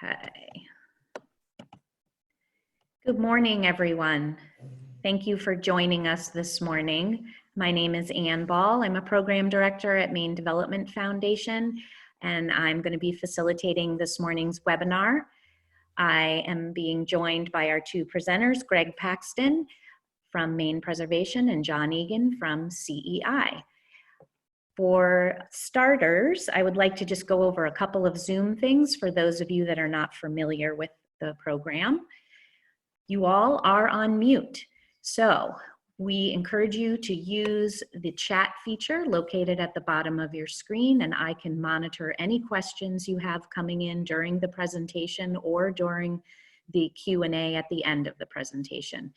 Okay. Good morning, everyone. Thank you for joining us this morning. My name is Ann Ball. I'm a program director at Maine Development Foundation, and I'm going to be facilitating this morning's webinar. I am being joined by our two presenters, Greg Paxton from Maine Preservation and John Egan from CEI. For starters, I would like to just go over a couple of Zoom things for those of you that are not familiar with the program. You all are on mute, so we encourage you to use the chat feature located at the bottom of your screen, and I can monitor any questions you have coming in during the presentation or during the Q&A at the end of the presentation.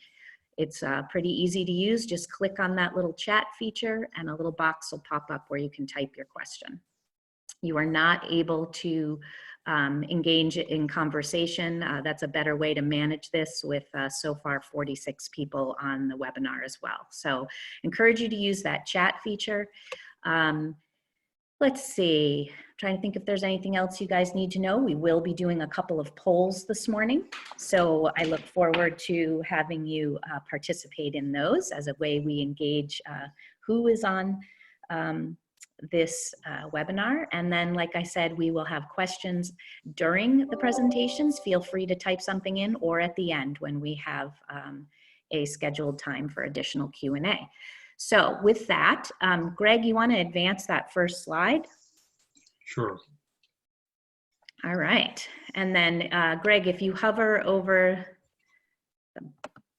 It's pretty easy to use. Just click on that little chat feature and a little box will pop up where you can type your question. You are not able to engage in conversation. That's a better way to manage this with so far 46 people on the webinar as well. So encourage you to use that chat feature. Let's see, I'm trying to think if there's anything else you guys need to know. We will be doing a couple of polls this morning. So I look forward to having you participate in those as a way we engage who is on this webinar. And then, like I said, we will have questions during the presentations. Feel free to type something in, or at the end when we have a scheduled time for additional Q&A. So with that, Greg, you want to advance that first slide? Sure. All right. And then, Greg, if you hover over the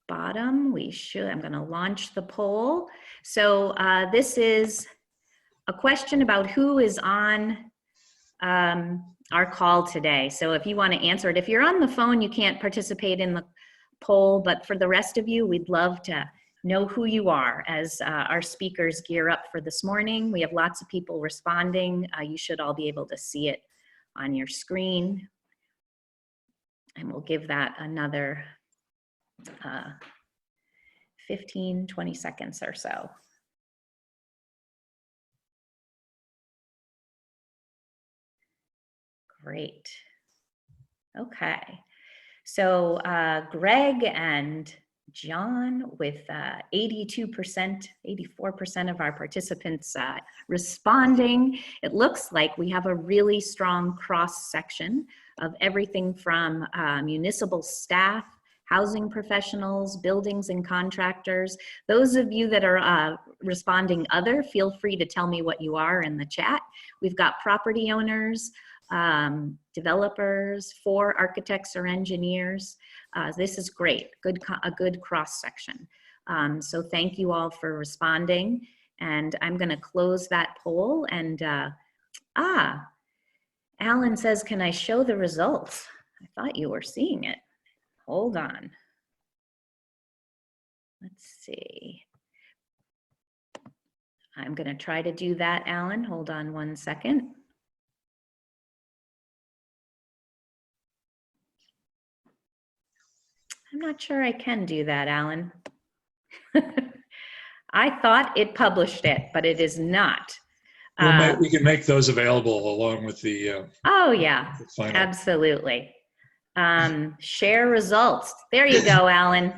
bottom, I'm going to launch the poll. So this is a question about who is on our call today. So if you want to answer it, if you're on the phone, you can't participate in the poll, but for the rest of you, we'd love to know who you are as our speakers gear up for this morning. We have lots of people responding. You should all be able to see it on your screen. And we'll give that another 15, 20 seconds or so. Great. Okay. So Greg and John, with 82%, 84% of our participants responding, it looks like we have a really strong cross section of everything from municipal staff, housing professionals, buildings and contractors. Those of you that are responding other, feel free to tell me what you are in the chat. We've got property owners, developers, 4 architects or engineers. This is great, a good cross section. So thank you all for responding. And I'm gonna close that poll and, Alan says, can I show the results? I thought you were seeing it. Hold on. Let's see. I'm gonna try to do that, Alan. Hold on one second. I'm not sure I can do that, Alan. I thought it published it, but it is not. We can make those available along with the oh yeah, absolutely. Share results. There you go, Alan.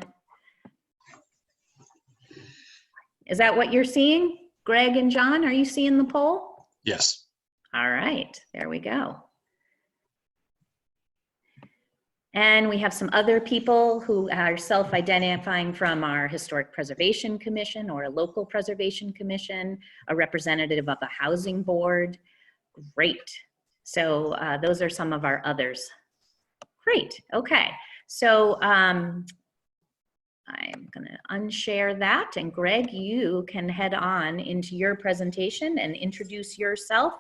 Is that what you're seeing? Greg and John, are you seeing the poll? Yes. All right, there we go. And we have some other people who are self-identifying from our Historic Preservation Commission or a local preservation commission, a representative of a housing board. Great. So those are some of our others. Great, okay. So I'm gonna unshare that, and Greg, you can head on into your presentation and introduce yourself.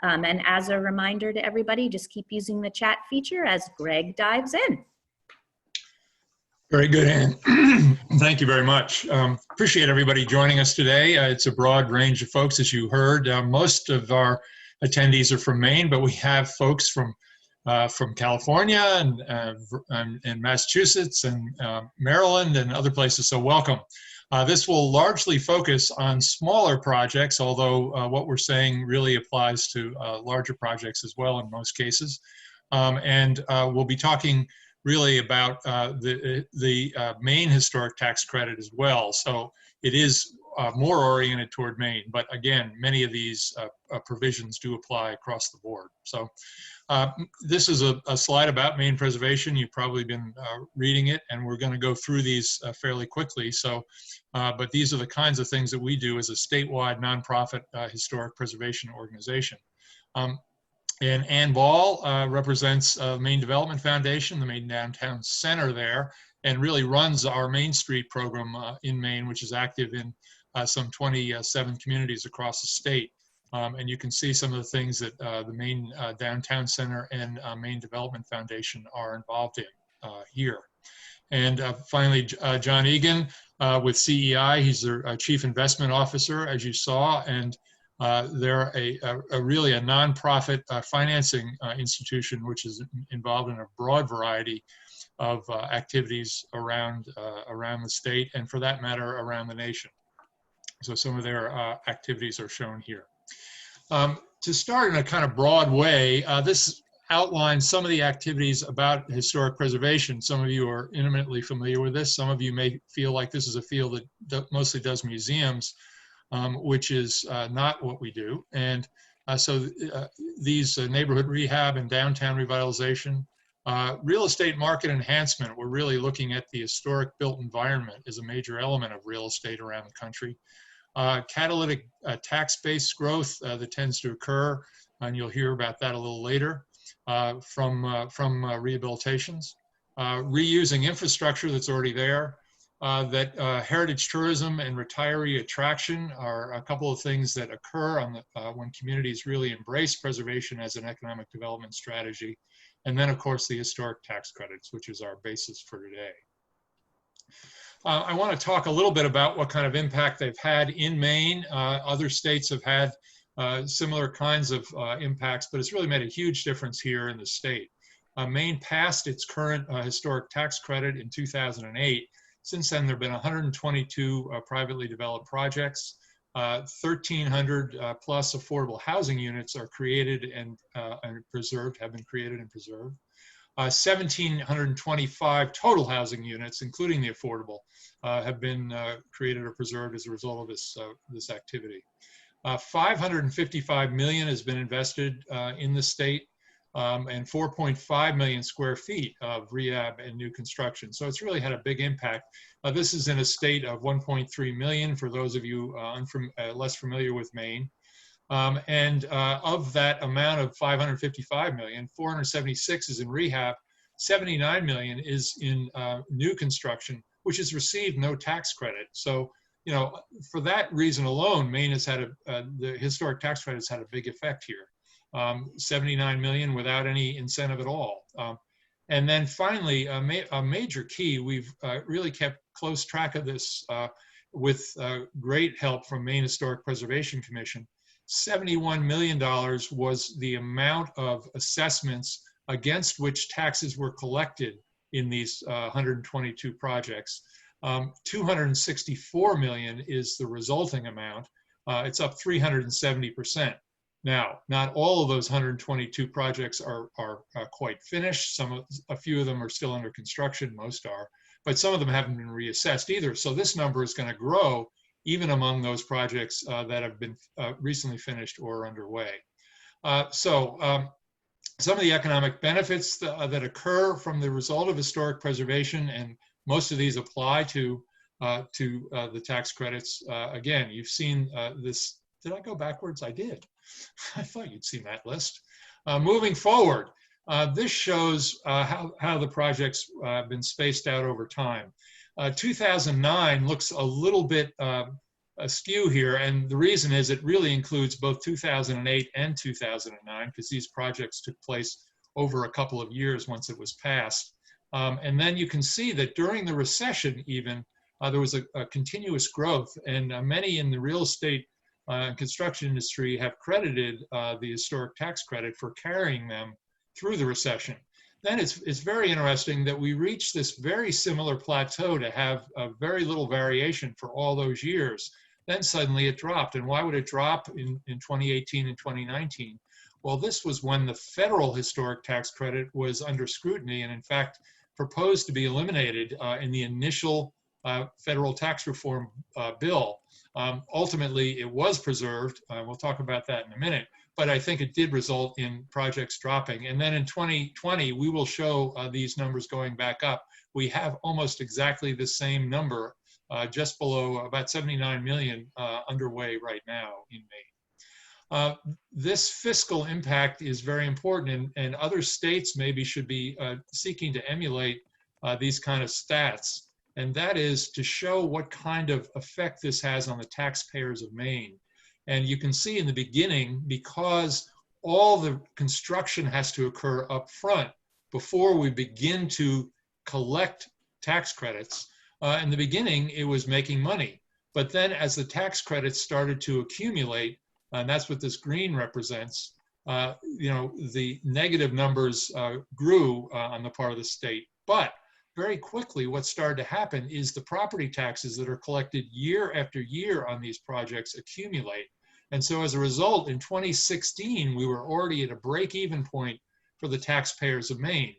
And as a reminder to everybody, just keep using the chat feature as Greg dives in. Very good, Ann. Thank you very much. Appreciate everybody joining us today. It's a broad range of folks, as you heard. Most of our attendees are from Maine, but we have folks from California and Massachusetts and Maryland and other places, so welcome. This will largely focus on smaller projects, although what we're saying really applies to larger projects as well in most cases. And we'll be talking really about the Maine historic tax credit as well. So it is more oriented toward Maine, but again, many of these provisions do apply across the board. So this is a slide about Maine preservation. You've probably been reading it, and we're going to go through these fairly quickly. So, but these are the kinds of things that we do as a statewide nonprofit historic preservation organization. And Ann Ball represents Maine Development Foundation, the Maine Downtown Center there, and really runs our Main Street program in Maine, which is active in some 27 communities across the state. And you can see some of the things that the Maine Downtown Center and Maine Development Foundation are involved in here. And finally, John Egan with CEI, he's their Chief Investment Officer, as you saw, and they're really a nonprofit financing institution, which is involved in a broad variety of activities around the state, and for that matter, around the nation. So some of their activities are shown here. To start in a kind of broad way, this outlines some of the activities about historic preservation. Some of you are intimately familiar with this. Some of you may feel like this is a field that mostly does museums, which is not what we do. And so these neighborhood rehab and downtown revitalization, real estate market enhancement, we're really looking at the historic built environment as a major element of real estate around the country. Catalytic tax-based growth that tends to occur, and you'll hear about that a little later, from rehabilitations. Reusing infrastructure that's already there. That heritage tourism and retiree attraction are a couple of things that occur on when communities really embrace preservation as an economic development strategy. And then, of course, the historic tax credits, which is our basis for today. I want to talk a little bit about what kind of impact they've had in Maine. Other states have had similar kinds of impacts, but it's really made a huge difference here in the state. Maine passed its current historic tax credit in 2008. Since then, there have been 122 privately developed projects. 1,300 plus affordable housing units are created and preserved, have been created and preserved. 1,725 total housing units, including the affordable, have been created or preserved as a result of this activity. 555 million has been invested in the state, and 4.5 million square feet of rehab and new construction. So it's really had a big impact. This is in a state of 1.3 million for those of you less familiar with Maine. And of that amount of 555 million, 476 is in rehab, 79 million is in new construction, which has received no tax credit. So, you know, for that reason alone, Maine has had the historic tax credit has had a big effect here. 79 million without any incentive at all. And then finally, a major key, we've really kept close track of this with great help from Maine Historic Preservation Commission. $71 million was the amount of assessments against which taxes were collected in these 122 projects. 264 million is the resulting amount. It's up 370%. Now, not all of those 122 projects are quite finished. A few of them are still under construction, most are, but some of them haven't been reassessed either. So this number is going to grow even among those projects that have been recently finished or underway. Some of the economic benefits that occur from the result of historic preservation, and most of these apply to the tax credits. Again, you've seen this. Did I go backwards? I did. I thought you'd seen that list. Moving forward, this shows how the projects have been spaced out over time. 2009 looks a little bit askew here, and the reason is it really includes both 2008 and 2009 because these projects took place over a couple of years once it was passed. And then you can see that during the recession even, there was a continuous growth, and many in the real estate construction industry have credited the historic tax credit for carrying them through the recession. Then it's very interesting that we reached this very similar plateau to have a very little variation for all those years. Then suddenly it dropped. And why would it drop in 2018 and 2019? Well, this was when the federal historic tax credit was under scrutiny and in fact proposed to be eliminated in the initial federal tax reform bill. Ultimately, it was preserved. We'll talk about that in a minute, but I think it did result in projects dropping. And then in 2020, we will show these numbers going back up. We have almost exactly the same number, just below about 79 million underway right now in Maine. This fiscal impact is very important, and other states maybe should be seeking to emulate these kind of stats. And that is to show what kind of effect this has on the taxpayers of Maine. And you can see in the beginning, because all the construction has to occur up front before we begin to collect tax credits. In the beginning, it was making money. But then as the tax credits started to accumulate, and that's what this green represents, the negative numbers grew on the part of the state. But very quickly, what started to happen is the property taxes that are collected year after year on these projects accumulate. And so as a result, in 2016, we were already at a break-even point for the taxpayers of Maine.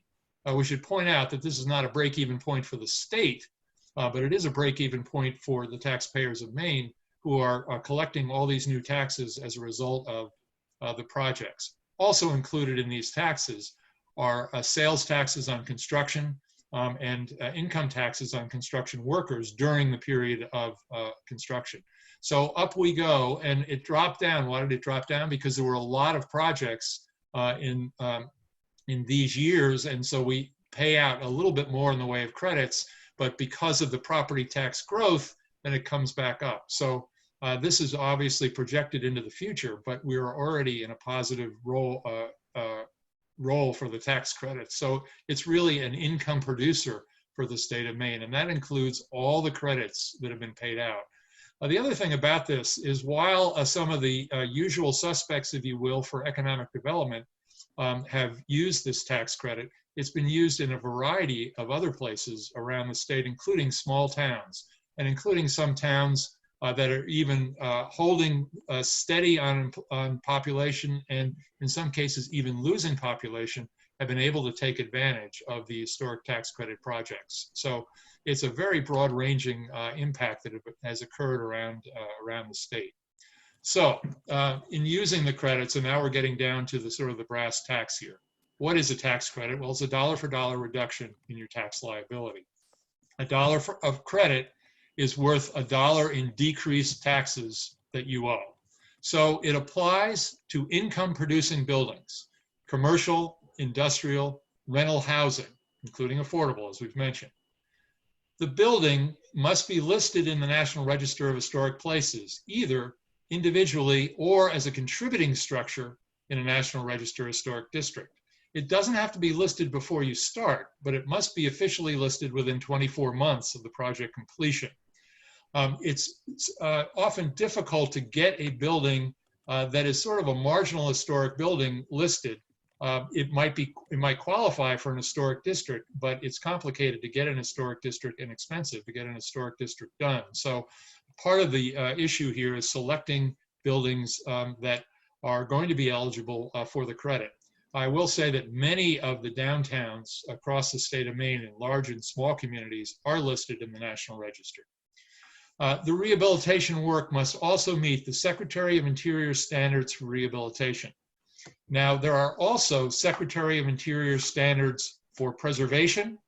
We should point out that this is not a break-even point for the state, but it is a break-even point for the taxpayers of Maine who are collecting all these new taxes as a result of the projects. Also included in these taxes are sales taxes on construction, and income taxes on construction workers during the period of construction. So up we go, and it dropped down. Why did it drop down? Because there were a lot of projects in these years, and so we pay out a little bit more in the way of credits, but because of the property tax growth, then it comes back up. So this is obviously projected into the future, but we are already in a positive role for the tax credits. So it's really an income producer for the state of Maine, and that includes all the credits that have been paid out. The other thing about this is while some of the usual suspects, if you will, for economic development have used this tax credit, it's been used in a variety of other places around the state, including small towns, and including some towns that are even holding steady on population, and in some cases even losing population, have been able to take advantage of the historic tax credit projects. So it's a very broad-ranging impact that has occurred around the state. So in using the credits, and now we're getting down to the sort of the brass tacks here. What is a tax credit? Well, it's a dollar-for-dollar reduction in your tax liability. A dollar of credit is worth $1 in decreased taxes that you owe. So it applies to income producing buildings, commercial, industrial, rental housing, including affordable, as we've mentioned. The building must be listed in the National Register of Historic Places, either individually or as a contributing structure in a National Register Historic District. It doesn't have to be listed before you start, but it must be officially listed within 24 months of the project completion. It's often difficult to get a building that is sort of a marginal historic building listed. It might qualify for an historic district, but it's complicated to get an historic district and expensive to get an historic district done. So part of the issue here is selecting buildings that are going to be eligible for the credit. I will say that many of the downtowns across the state of Maine in large and small communities are listed in the National Register. The rehabilitation work must also meet the Secretary of Interior standards for rehabilitation. Now, there are also Secretary of Interior standards for preservation,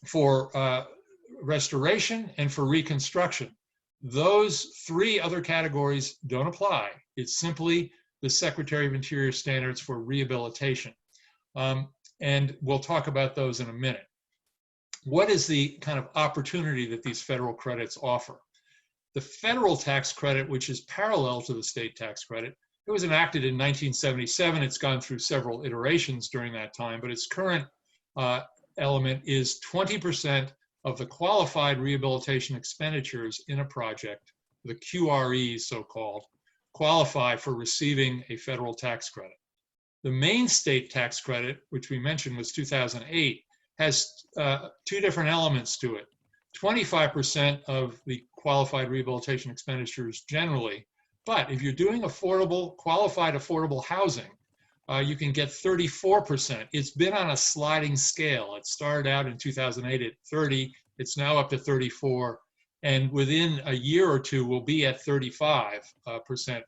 for restoration, and for reconstruction. Those three other categories don't apply. It's simply the Secretary of Interior standards for rehabilitation. And we'll talk about those in a minute. What is the kind of opportunity that these federal credits offer? The federal tax credit, which is parallel to the state tax credit, it was enacted in 1977. It's gone through several iterations during that time, but its current element is 20% of the qualified rehabilitation expenditures in a project, the QREs so-called, qualify for receiving a federal tax credit. The main state tax credit, which we mentioned was 2008, has two different elements to it. 25% of the qualified rehabilitation expenditures generally, But if you're doing qualified affordable housing, you can get 34%. It's been on a sliding scale. It started out in 2008 at 30. It's now up to 34. And within a year or two, we'll be at 35%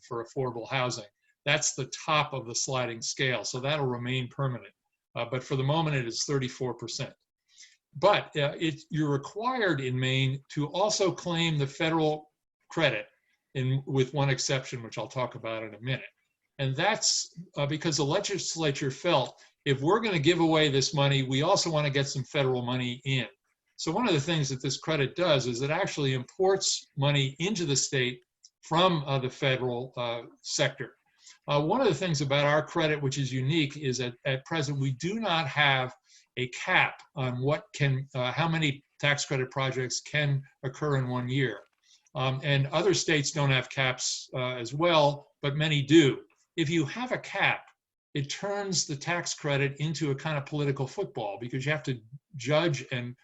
for affordable housing. That's the top of the sliding scale. So that'll remain permanent. But for the moment, it is 34%. But you're required in Maine to also claim the federal credit, with one exception, which I'll talk about in a minute. And that's because the legislature felt if we're going to give away this money, we also want to get some federal money in. So one of the things that this credit does is it actually imports money into the state from the federal sector. One of the things about our credit, which is unique, is that at present we do not have a cap on how many tax credit projects can occur in 1 year. And other states don't have caps as well, but many do. If you have a cap, it turns the tax credit into a kind of political football, because you have to judge and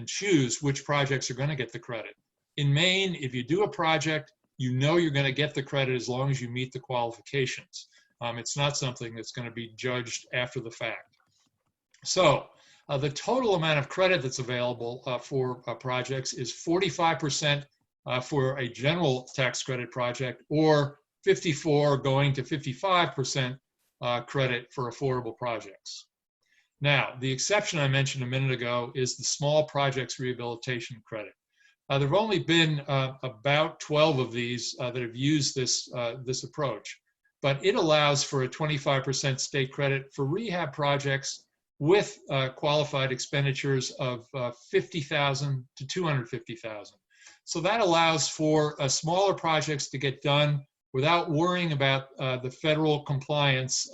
choose which projects are going to get the credit. In Maine, if you do a project, you know you're going to get the credit as long as you meet the qualifications. It's not something that's going to be judged after the fact. So the total amount of credit that's available for projects is 45% for a general tax credit project, or 54 going to 55% credit for affordable projects. Now, the exception I mentioned a minute ago is the small projects rehabilitation credit. There have only been about 12 of these that have used this approach, but it allows for a 25% state credit for rehab projects with qualified expenditures of $50,000 to $250,000. So that allows for smaller projects to get done without worrying about the federal compliance.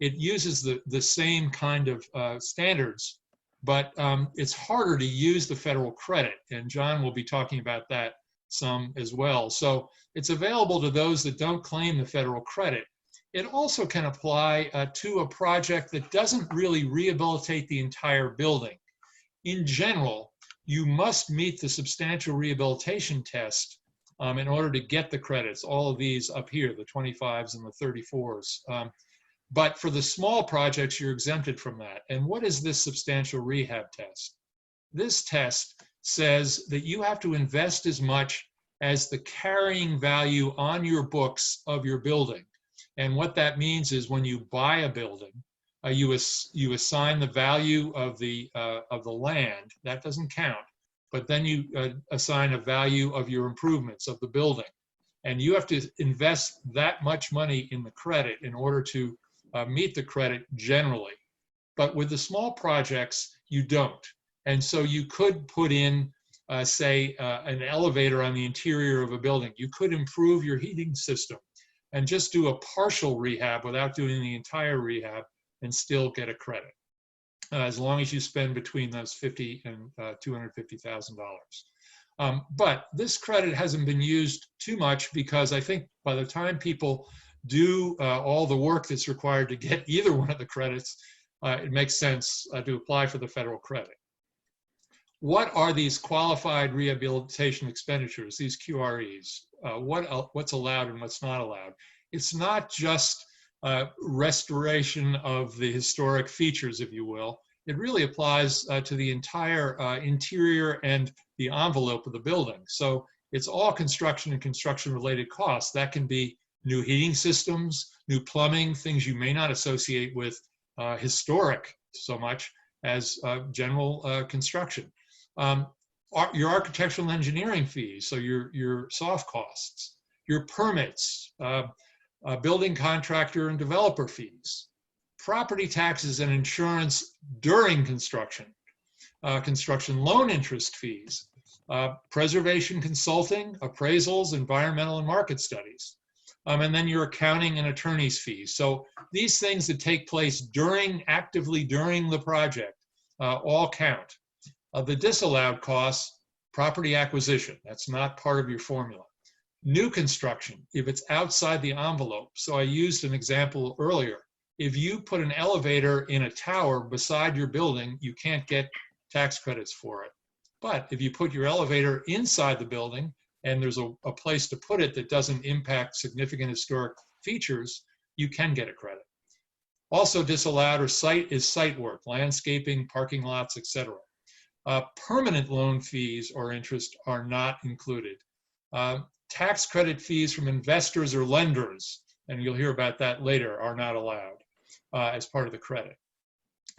It uses the same kind of standards, but it's harder to use the federal credit, and John will be talking about that some as well. So it's available to those that don't claim the federal credit. It also can apply to a project that doesn't really rehabilitate the entire building. In general, you must meet the substantial rehabilitation test in order to get the credits, all of these up here, the 25s and the 34s. But for the small projects, you're exempted from that. And what is this substantial rehab test? This test says that you have to invest as much as the carrying value on your books of your building. And what that means is when you buy a building, you assign the value of the land. That doesn't count. But then you assign a value of your improvements of the building. And you have to invest that much money in the credit in order to meet the credit generally. But with the small projects, you don't. And so you could put in, say, an elevator on the interior of a building. You could improve your heating system and just do a partial rehab without doing the entire rehab and still get a credit, as long as you spend between those $50,000 and $250,000. But this credit hasn't been used too much, because I think by the time people do all the work that's required to get either one of the credits, it makes sense to apply for the federal credit. What are these qualified rehabilitation expenditures, these QREs? What's allowed and what's not allowed? It's not just restoration of the historic features, if you will. It really applies to the entire interior and the envelope of the building. So it's all construction and construction-related costs. That can be new heating systems, new plumbing, things you may not associate with historic so much as general construction. Your architectural and engineering fees, so your soft costs, your permits, building contractor and developer fees, property taxes and insurance during construction, construction loan interest fees, preservation consulting, appraisals, environmental and market studies, and then your accounting and attorney's fees. So these things that take place actively during the project all count. The disallowed costs, property acquisition, that's not part of your formula. New construction, if it's outside the envelope. So I used an example earlier. If you put an elevator in a tower beside your building, you can't get tax credits for it. But if you put your elevator inside the building, and there's a place to put it that doesn't impact significant historic features, you can get a credit. Also disallowed is site work, landscaping, parking lots, etc. Permanent loan fees or interest are not included. Tax credit fees from investors or lenders, and you'll hear about that later, are not allowed as part of the credit.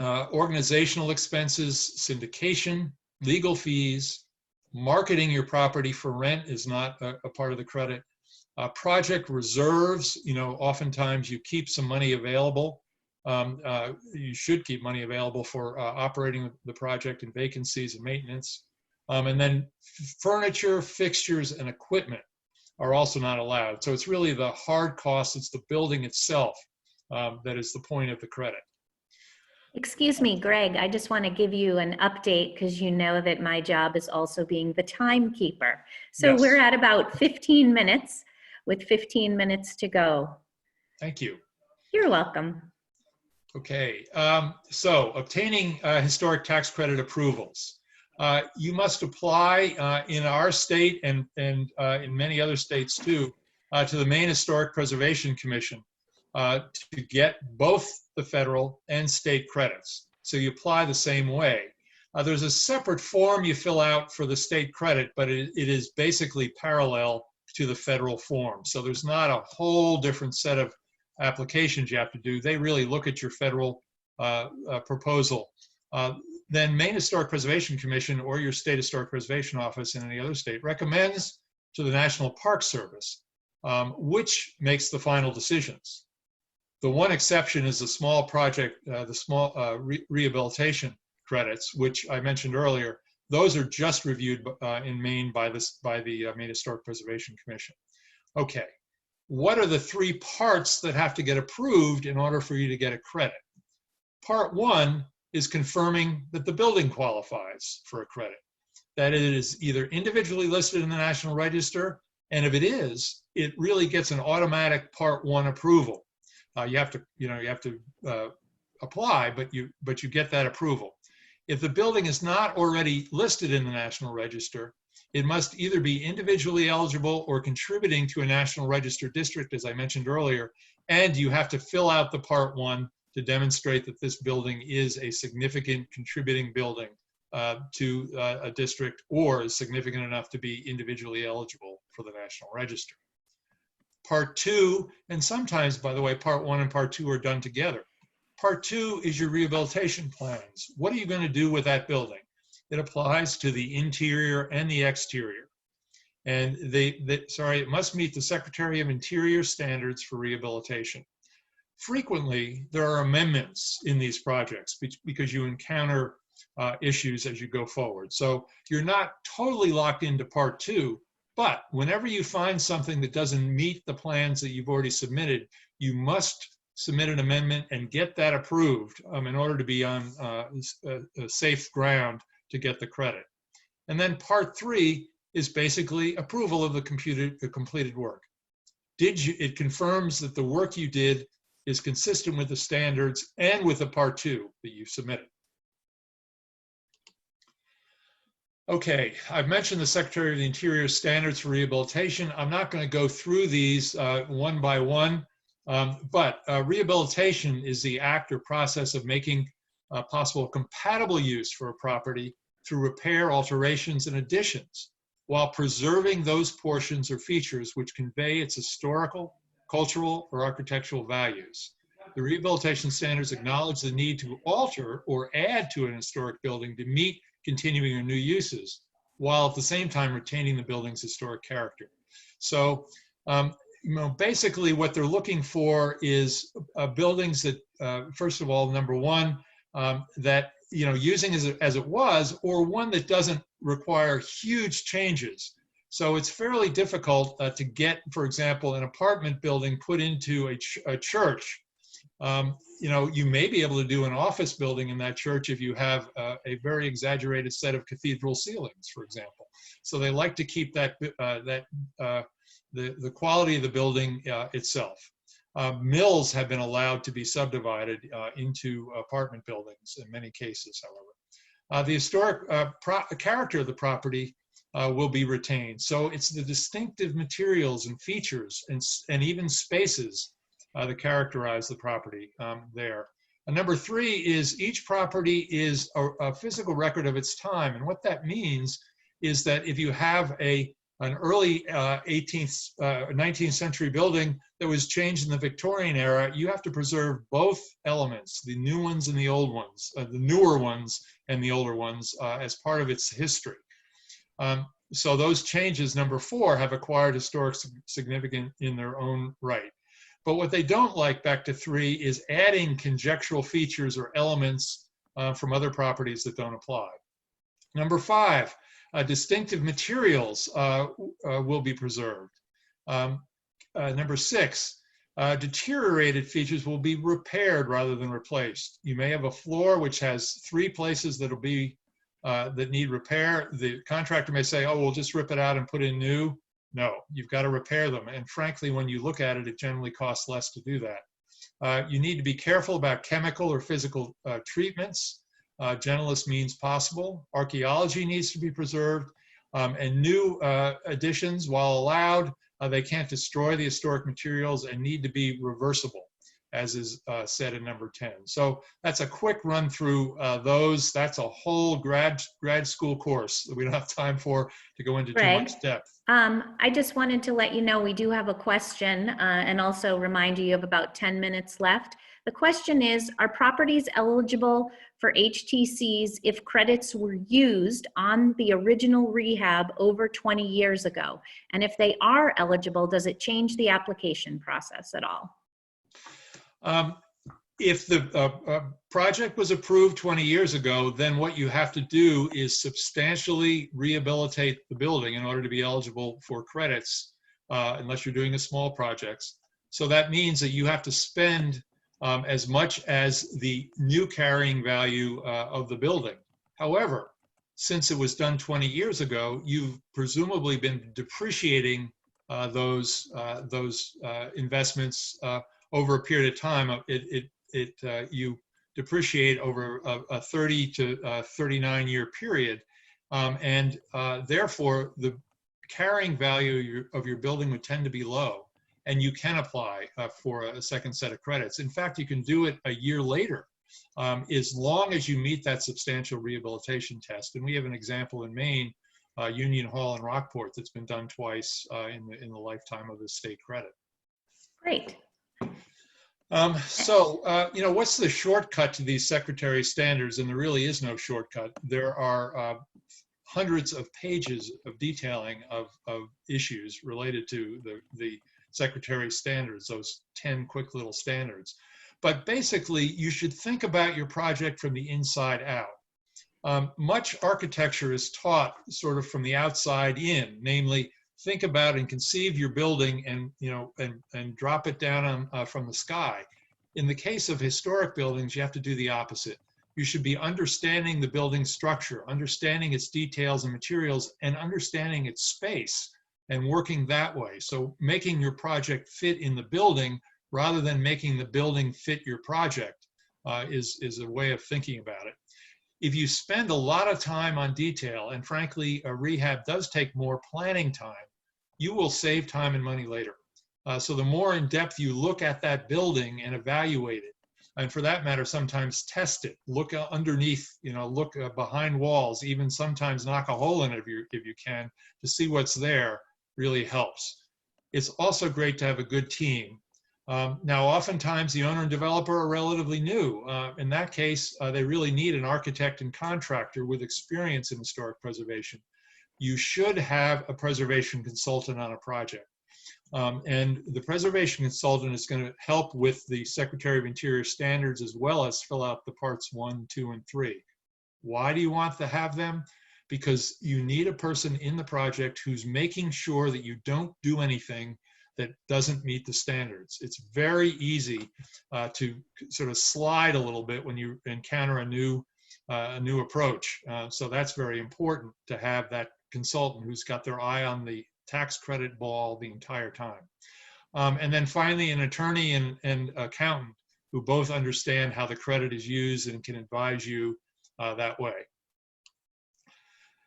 Organizational expenses, syndication, legal fees, marketing your property for rent is not a part of the credit. Project reserves, oftentimes you keep some money available. You should keep money available for operating the project and vacancies and maintenance. And then furniture, fixtures, and equipment are also not allowed. So it's really the hard costs, it's the building itself that is the point of the credit. Excuse me, Greg, I just want to give you an update because you know that my job is also being the timekeeper. So Yes. We're at about 15 minutes with 15 minutes to go. Thank you. You're welcome. Okay, so obtaining historic tax credit approvals. You must apply in our state and in many other states too to the Maine Historic Preservation Commission to get both the federal and state credits. So you apply the same way. There's a separate form you fill out for the state credit, but it is basically parallel to the federal form. So there's not a whole different set of applications you have to do. They really look at your federal proposal. Then Maine Historic Preservation Commission or your state historic preservation office in any other state recommends to the National Park Service, which makes the final decisions. The one exception is the small project, the small rehabilitation credits, which I mentioned earlier. Those are just reviewed in Maine by the Maine Historic Preservation Commission. Okay, what are the three parts that have to get approved in order for you to get a credit? Part one is confirming that the building qualifies for a credit, that it is either individually listed in the National Register, and if it is, it really gets an automatic Part 1 approval. You have to apply, but you get that approval. If the building is not already listed in the National Register, it must either be individually eligible or contributing to a National Register district, as I mentioned earlier, and you have to fill out the Part 1 to demonstrate that this building is a significant contributing building to a district or is significant enough to be individually eligible for the National Register. Part 2, and sometimes, by the way, Part 1 and Part 2 are done together. Part 2 is your rehabilitation plans. What are you going to do with that building? It applies to the interior and the exterior. And it must meet the Secretary of Interior standards for rehabilitation. Frequently, there are amendments in these projects because you encounter issues as you go forward. So you're not totally locked into Part 2, but whenever you find something that doesn't meet the plans that you've already submitted, you must submit an amendment and get that approved in order to be on a safe ground to get the credit. And then Part 3 is basically approval of the completed work. It confirms that the work you did is consistent with the standards and with the Part 2 that you've submitted. Okay, I've mentioned the Secretary of the Interior standards for rehabilitation. I'm not going to go through these one by one, but rehabilitation is the act or process of making possible compatible use for a property through repair, alterations, and additions, while preserving those portions or features which convey its historical, cultural, or architectural values. The rehabilitation standards acknowledge the need to alter or add to an historic building to meet continuing or new uses, while at the same time retaining the building's historic character. So, basically what they're looking for is buildings that, first of all, number one, that, using as it was, or one that doesn't require huge changes. So it's fairly difficult to get, for example, an apartment building put into a church. You may be able to do an office building in that church if you have a very exaggerated set of cathedral ceilings, for example. So they like to keep that the quality of the building itself. Mills have been allowed to be subdivided into apartment buildings in many cases, however. The historic character of the property will be retained. So it's the distinctive materials and features and even spaces that characterize the property there. Number 3 is each property is a physical record of its time. And what that means is that if you have an early 19th century building that was changed in the Victorian era, you have to preserve both elements, the new ones and the old ones, the newer ones and the older ones, as part of its history. So those changes, number 4, have acquired historic significance in their own right. But what they don't like, back to 3, is adding conjectural features or elements from other properties that don't apply. Number 5, distinctive materials will be preserved. Number 6, deteriorated features will be repaired rather than replaced. You may have a floor which has 3 places that'll be that need repair. The contractor may say, oh, we'll just rip it out and put in new. No, you've got to repair them. And frankly, when you look at it, it generally costs less to do that. You need to be careful about chemical or physical treatments. Gentlest means possible. Archaeology needs to be preserved. And new additions, while allowed, they can't destroy the historic materials and need to be reversible, as is said in number 10. So that's a quick run through those. That's a whole grad school course that we don't have time for to go into too much depth. I just wanted to let you know we do have a question and also remind you have about 10 minutes left. The question is, are properties eligible for HTCs if credits were used on the original rehab over 20 years ago? And if they are eligible, does it change the application process at all? If the project was approved 20 years ago, then what you have to do is substantially rehabilitate the building in order to be eligible for credits, unless you're doing a small projects. So that means that you have to spend as much as the new carrying value of the building. However, since it was done 20 years ago, you've presumably been depreciating those investments over a period of time. You depreciate over a 30 to 39 year period, and therefore the carrying value of your building would tend to be low, and you can apply for a second set of credits. In fact, you can do it a year later, as long as you meet that substantial rehabilitation test. And we have an example in Maine, Union Hall in Rockport, that's been done twice in the lifetime of the state credit. Great. What's the shortcut to these secretary standards? And there really is no shortcut. There are hundreds of pages of detailing of issues related to the secretary standards, those 10 quick little standards. But basically, you should think about your project from the inside out. Much architecture is taught sort of from the outside in, namely, think about and conceive your building and drop it down from the sky. In the case of historic buildings, you have to do the opposite. You should be understanding the building structure, understanding its details and materials, and understanding its space and working that way. So making your project fit in the building rather than making the building fit your project is a way of thinking about it. If you spend a lot of time on detail, and frankly, a rehab does take more planning time, you will save time and money later. So the more in depth you look at that building and evaluate it, and for that matter, sometimes test it, look underneath, look behind walls, even sometimes knock a hole in it if you can, to see what's there, really helps. It's also great to have a good team. Now, oftentimes the owner and developer are relatively new. In that case, they really need an architect and contractor with experience in historic preservation. You should have a preservation consultant on a project. And the preservation consultant is going to help with the Secretary of Interior standards as well as fill out the parts 1, 2, and 3. Why do you want to have them? Because you need a person in the project who's making sure that you don't do anything that doesn't meet the standards. It's very easy to sort of slide a little bit when you encounter a new approach. So that's very important to have that consultant who's got their eye on the tax credit ball the entire time. And then finally, an attorney and accountant who both understand how the credit is used and can advise you that way.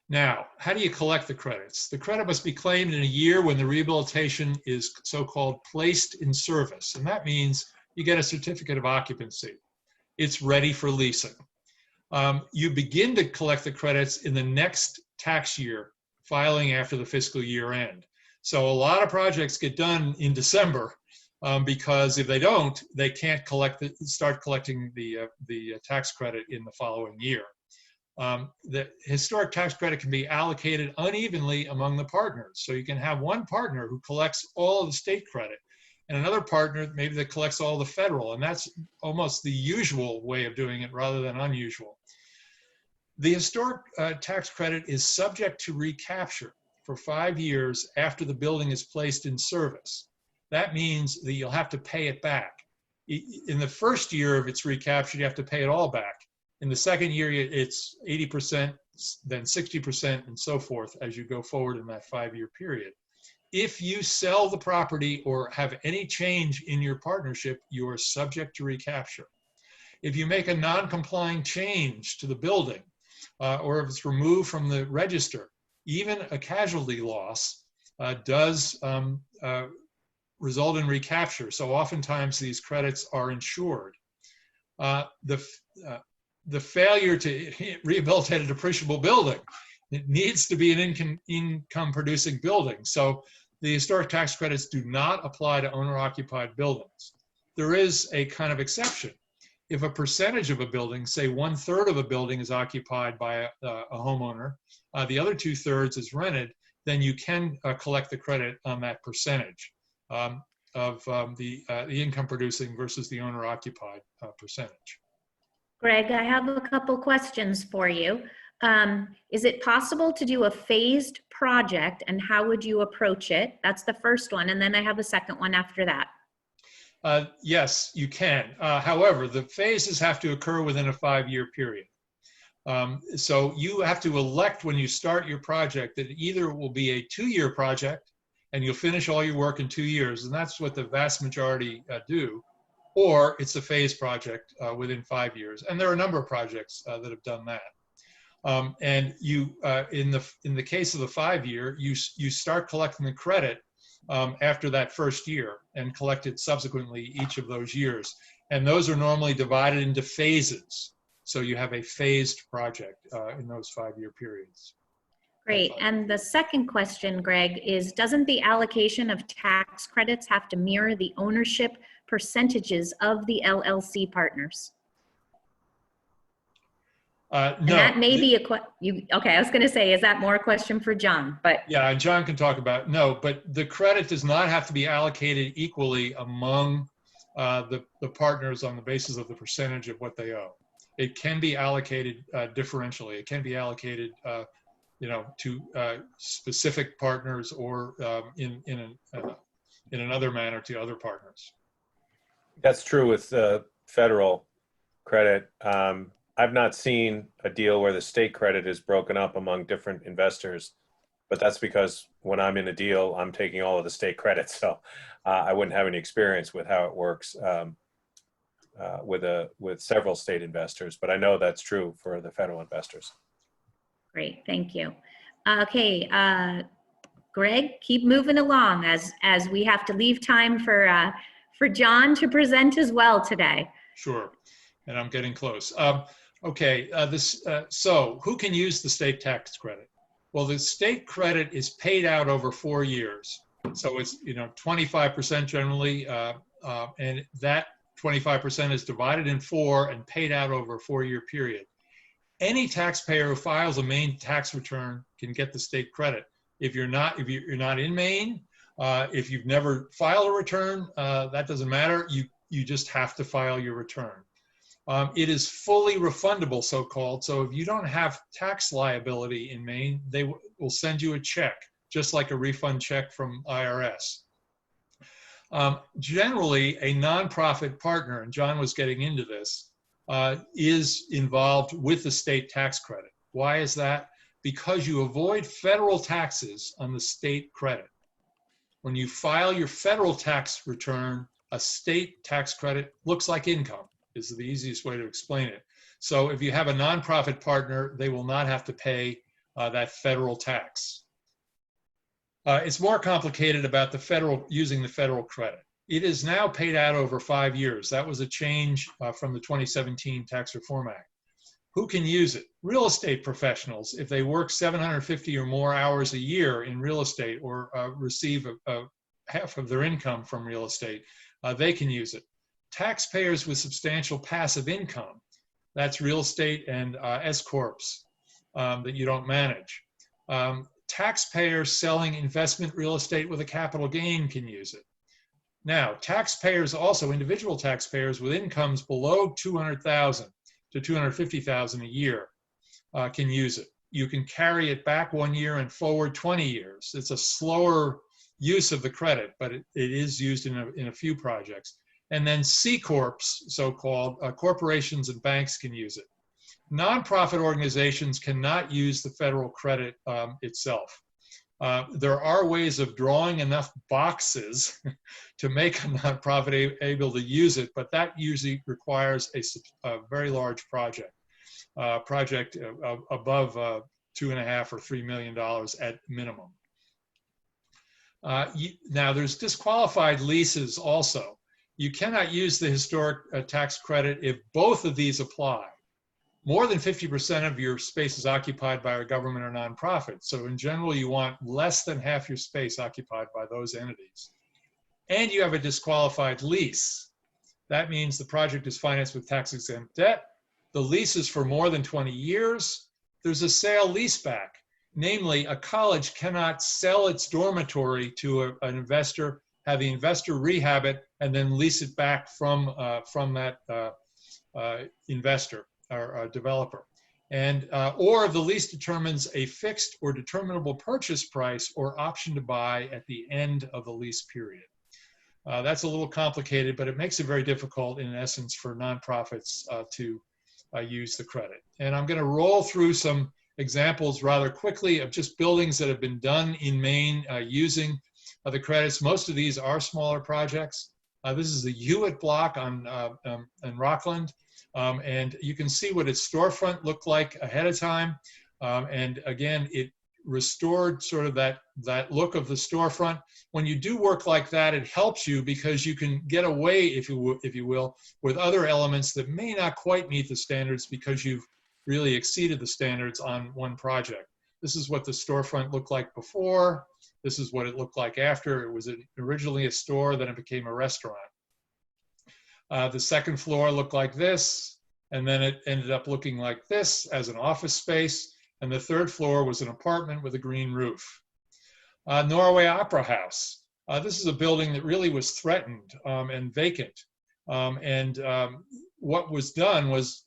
Now, how do you collect the credits? The credit must be claimed in a year when the rehabilitation is so-called placed in service. And that means you get a certificate of occupancy. It's ready for leasing. You begin to collect the credits in the next tax year, filing after the fiscal year end. So a lot of projects get done in December because if they don't, they can't start collecting the tax credit in the following year. The historic tax credit can be allocated unevenly among the partners. So you can have one partner who collects all of the state credit and another partner maybe that collects all the federal, and that's almost the usual way of doing it rather than unusual. The historic tax credit is subject to recapture for 5 years after the building is placed in service. That means that you'll have to pay it back. In the first year of its recapture, you have to pay it all back. In the second year, it's 80%, then 60%, and so forth as you go forward in that 5-year period. If you sell the property or have any change in your partnership, you are subject to recapture. If you make a non-complying change to the building, or if it's removed from the register, even a casualty loss does result in recapture. So oftentimes these credits are insured. The failure to rehabilitate a depreciable building, it needs to be an income producing building. So the historic tax credits do not apply to owner-occupied buildings. There is a kind of exception. If a percentage of a building, say 1/3 of a building is occupied by a homeowner, the other 2/3 is rented, then you can collect the credit on that percentage of the income producing versus the owner-occupied percentage. Greg, I have a couple questions for you. Is it possible to do a phased project, and how would you approach it? That's the first one, and then I have a second one after that. Yes, you can. However, the phases have to occur within a 5-year period. So you have to elect when you start your project that either it will be a 2-year project and you'll finish all your work in 2 years, and that's what the vast majority do, or it's a phased project within 5 years. And there are a number of projects that have done that. And you, in the case of the 5-year, you start collecting the credit after that first year and collect it subsequently each of those years. And those are normally divided into phases. So you have a phased project in those 5-year periods. Great. And the second question, Greg, is doesn't the allocation of tax credits have to mirror the ownership percentages of the LLC partners? No. And that may be okay, I was going to say, is that more a question for John? But yeah, and John can talk about it. No, but the credit does not have to be allocated equally among the partners on the basis of the percentage of what they owe. It can be allocated differentially. It can be allocated, to specific partners or in another manner to other partners. That's true with federal credit. I've not seen a deal where the state credit is broken up among different investors, but that's because when I'm in a deal, I'm taking all of the state credit. So I wouldn't have any experience with how it works with several state investors, but I know that's true for the federal investors. great, thank you. Okay, Greg, keep moving along as we have to leave time for John to present as well today. Sure, and I'm getting close. Okay, so who can use the state tax credit? Well, the state credit is paid out over 4 years. So it's 25% generally, and that 25% is divided in 4 and paid out over a 4-year period. Any taxpayer who files a Maine tax return can get the state credit. If you're not in Maine, if you've never filed a return, that doesn't matter. You just have to file your return. It is fully refundable, so-called. So if you don't have tax liability in Maine, they will send you a check, just like a refund check from IRS. Generally, a nonprofit partner, and John was getting into this, is involved with the state tax credit. Why is that? Because you avoid federal taxes on the state credit. When you file your federal tax return, a state tax credit looks like income, is the easiest way to explain it. So if you have a nonprofit partner, they will not have to pay that federal tax. It's more complicated about using the federal credit. It is now paid out over 5 years. That was a change from the 2017 Tax Reform Act. Who can use it? Real estate professionals, if they work 750 or more hours a year in real estate or receive half of their income from real estate, they can use it. Taxpayers with substantial passive income, that's real estate and S-corps that you don't manage. Taxpayers selling investment real estate with a capital gain can use it. Now, taxpayers also, individual taxpayers with incomes below $200,000 to $250,000 a year can use it. You can carry it back 1 year and forward 20 years. It's a slower use of the credit, but it is used in a few projects. And then C-corps, so-called, corporations and banks can use it. Nonprofit organizations cannot use the federal credit itself. There are ways of drawing enough boxes to make a nonprofit able to use it, but that usually requires a very large project above $2.5 or $3 million at minimum. Now, there's disqualified leases also. You cannot use the historic tax credit if both of these apply. More than 50% of your space is occupied by a government or nonprofit. So in general, you want less than half your space occupied by those entities. And you have a disqualified lease. That means the project is financed with tax-exempt debt. The lease is for more than 20 years. There's a sale leaseback. Namely, a college cannot sell its dormitory to an investor, have the investor rehab it, and then lease it back from that investor or developer. And or if the lease determines a fixed or determinable purchase price or option to buy at the end of the lease period. That's a little complicated, but it makes it very difficult in essence for nonprofits to use the credit. And I'm going to roll through some examples rather quickly of just buildings that have been done in Maine using the credits. Most of these are smaller projects. This is the Hewitt block in Rockland. And you can see what its storefront looked like ahead of time. And again, it restored sort of that look of the storefront. When you do work like that, it helps you because you can get away, if you will, with other elements that may not quite meet the standards because you've really exceeded the standards on one project. This is what the storefront looked like before. This is what it looked like after. It was originally a store, then it became a restaurant. The second floor looked like this, and then it ended up looking like this as an office space. And the third floor was an apartment with a green roof. Norway Opera House. This is a building that really was threatened and vacant. What was done was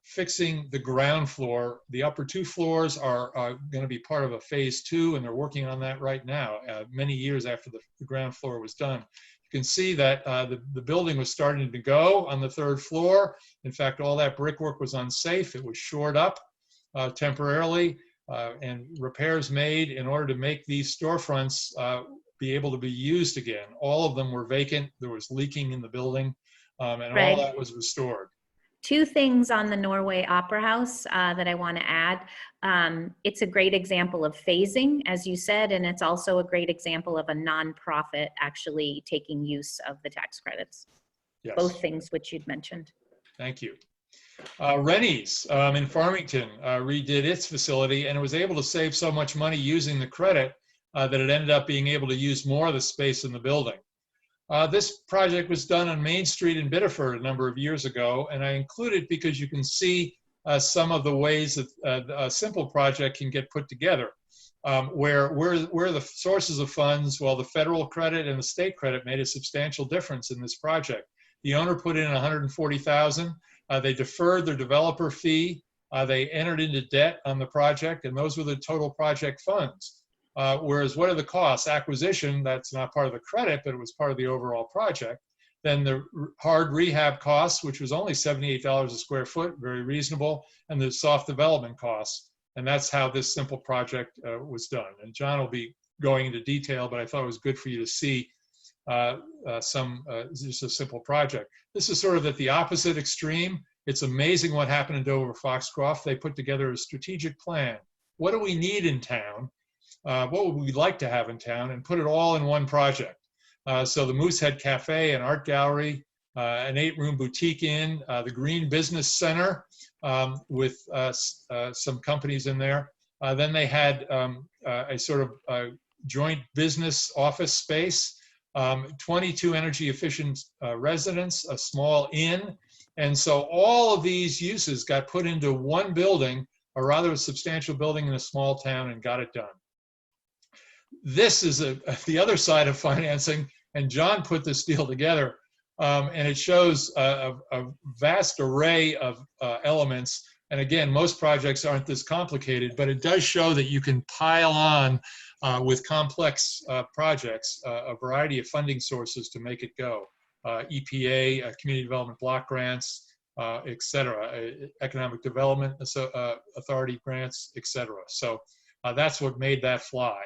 fixing the ground floor. The upper two floors are going to be part of a phase 2, and they're working on that right now, many years after the ground floor was done. You can see that the building was starting to go on the third floor. In fact, all that brickwork was unsafe. It was shored up temporarily and repairs made in order to make these storefronts be able to be used again. All of them were vacant. There was leaking in the building, and Right. all that was restored. Two things on the Norway Opera House that I want to add. It's a great example of phasing, as you said, and it's also a great example of a nonprofit actually taking use of the tax credits. Yes. Both things which you'd mentioned. Thank you. Rennie's in Farmington redid its facility, and it was able to save so much money using the credit that it ended up being able to use more of the space in the building. This project was done on Main Street in Biddeford a number of years ago, and I include it because you can see some of the ways that a simple project can get put together. Where the sources of funds, well, the federal credit and the state credit made a substantial difference in this project. The owner put in $140,000. They deferred their developer fee. They entered into debt on the project, and those were the total project funds. Whereas what are the costs? Acquisition, that's not part of the credit, but it was part of the overall project. Then the hard rehab costs, which was only $78 a square foot, very reasonable, and the soft development costs. And that's how this simple project was done. And John will be going into detail, but I thought it was good for you to see just a simple project. This is sort of at the opposite extreme. It's amazing what happened in Dover Foxcroft. They put together a strategic plan, what do we need in town? What would we like to have in town, and put it all in one project. So the Moosehead Cafe and Art Gallery, an 8-room boutique inn, the Green Business Center with some companies in there. Then they had a sort of joint business office space, 22 energy efficient residents, a small inn. And so all of these uses got put into one building, a rather substantial building in a small town, and got it done. This is the other side of financing, and John put this deal together, and it shows a vast array of elements. And again, most projects aren't this complicated, but it does show that you can pile on with complex projects a variety of funding sources to make it go. EPA, community development block grants, et cetera, economic development authority grants, et cetera. So that's what made that fly.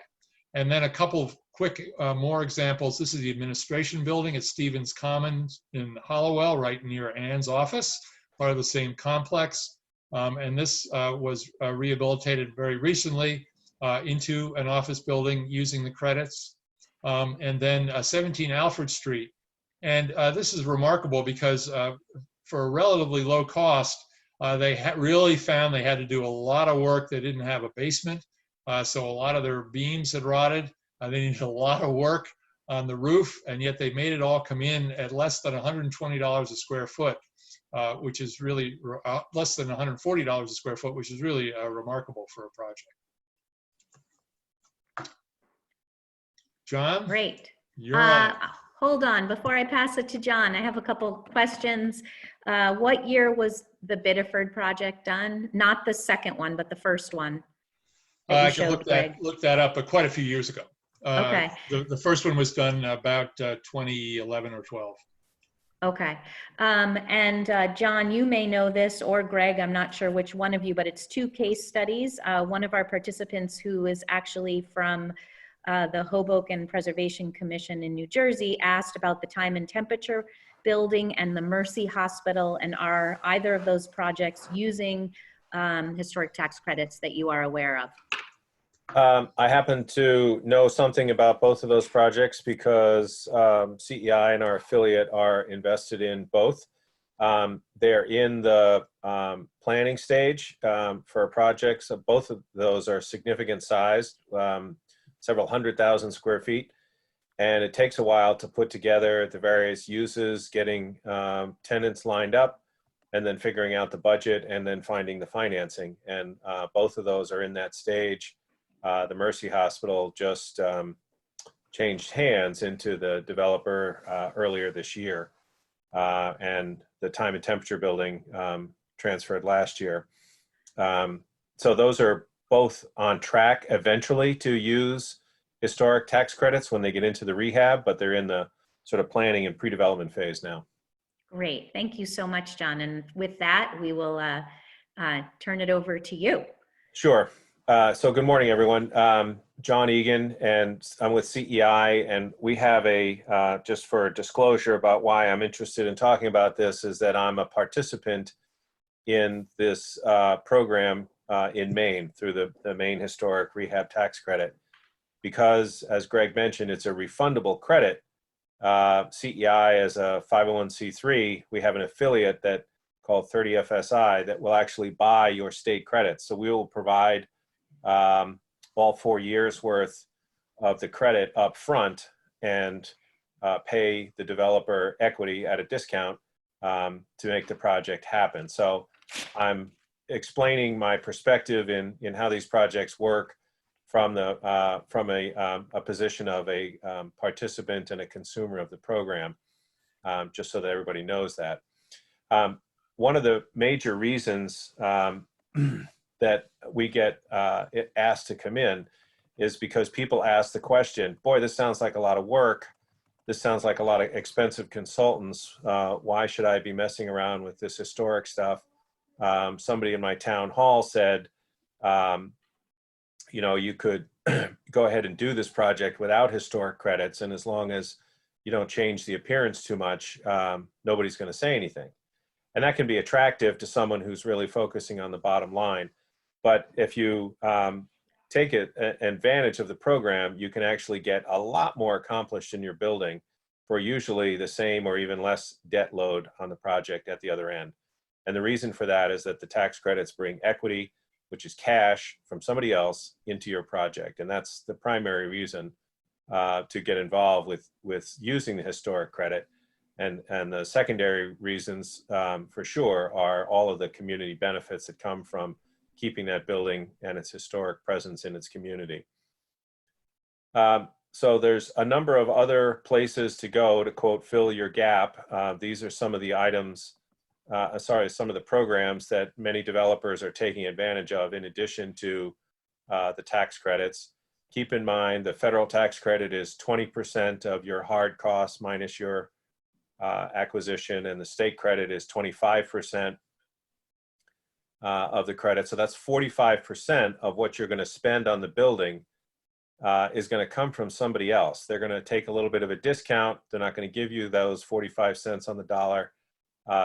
And then a couple of quick more examples. This is the administration building at Stevens Commons in Hollowell, right near Ann's office, part of the same complex. And this was rehabilitated very recently into an office building using the credits. And then 17 Alfred Street. And this is remarkable because for a relatively low cost, they really found they had to do a lot of work. They didn't have a basement. So a lot of their beams had rotted. They needed a lot of work on the roof, and yet they made it all come in at less than $120 a square foot, which is really less than $140 a square foot, which is really remarkable for a project. John? Great. You're on. Hold on, before I pass it to John, I have a couple questions. What year was the Biddeford project done? Not the second one, but the first one. I can look that up, but quite a few years ago. Okay. The first one was done about 2011 or 12. Okay. And John, you may know this, or Greg, I'm not sure which one of you, but it's 2 case studies. One of our participants, who is actually from the Hoboken Preservation Commission in New Jersey, asked about the Time and Temperature building and the Mercy Hospital, and are either of those projects using historic tax credits that you are aware of? I happen to know something about both of those projects because CEI and our affiliate are invested in both. They're in the planning stage for projects. Both of those are significant sized, several 100,000 square feet. And it takes a while to put together the various uses, getting tenants lined up, and then figuring out the budget, and then finding the financing. And both of those are in that stage. The Mercy Hospital just changed hands into the developer earlier this year. And the Time and Temperature building transferred last year. So those are both on track eventually to use historic tax credits when they get into the rehab, but they're in the sort of planning and pre-development phase now. Great. Thank you so much, John. And with that, we will turn it over to you. Sure. So good morning, everyone. John Egan, and I'm with CEI, and we have a, just for disclosure about why I'm interested in talking about this, is that I'm a participant in this program in Maine through the Maine Historic Rehab Tax Credit. Because, as Greg mentioned, it's a refundable credit. CEI, as a 501c3, we have an affiliate that called 30FSI that will actually buy your state credits. So we will provide all 4 years worth of the credit up front and pay the developer equity at a discount to make the project happen. So I'm explaining my perspective in how these projects work from a position of a participant and a consumer of the program, just so that everybody knows that. One of the major reasons that we get asked to come in is because people ask the question, boy, this sounds like a lot of work. This sounds like a lot of expensive consultants. Why should I be messing around with this historic stuff? Somebody in my town hall said, you know, you could go ahead and do this project without historic credits, and as long as you don't change the appearance too much, nobody's going to say anything. And that can be attractive to someone who's really focusing on the bottom line. But if you take advantage of the program, you can actually get a lot more accomplished in your building for usually the same or even less debt load on the project at the other end. And the reason for that is that the tax credits bring equity, which is cash from somebody else, into your project. And that's the primary reason to get involved with using the historic credit. And the secondary reasons for sure are all of the community benefits that come from keeping that building and its historic presence in its community. So there's a number of other places to go to, quote, fill your gap. These are some of the items, some of the programs that many developers are taking advantage of in addition to the tax credits. Keep in mind the federal tax credit is 20% of your hard costs minus your acquisition, and the state credit is 25% of the credit. So that's 45% of what you're going to spend on the building is going to come from somebody else. They're going to take a little bit of a discount. They're not going to give you those 45 cents on the dollar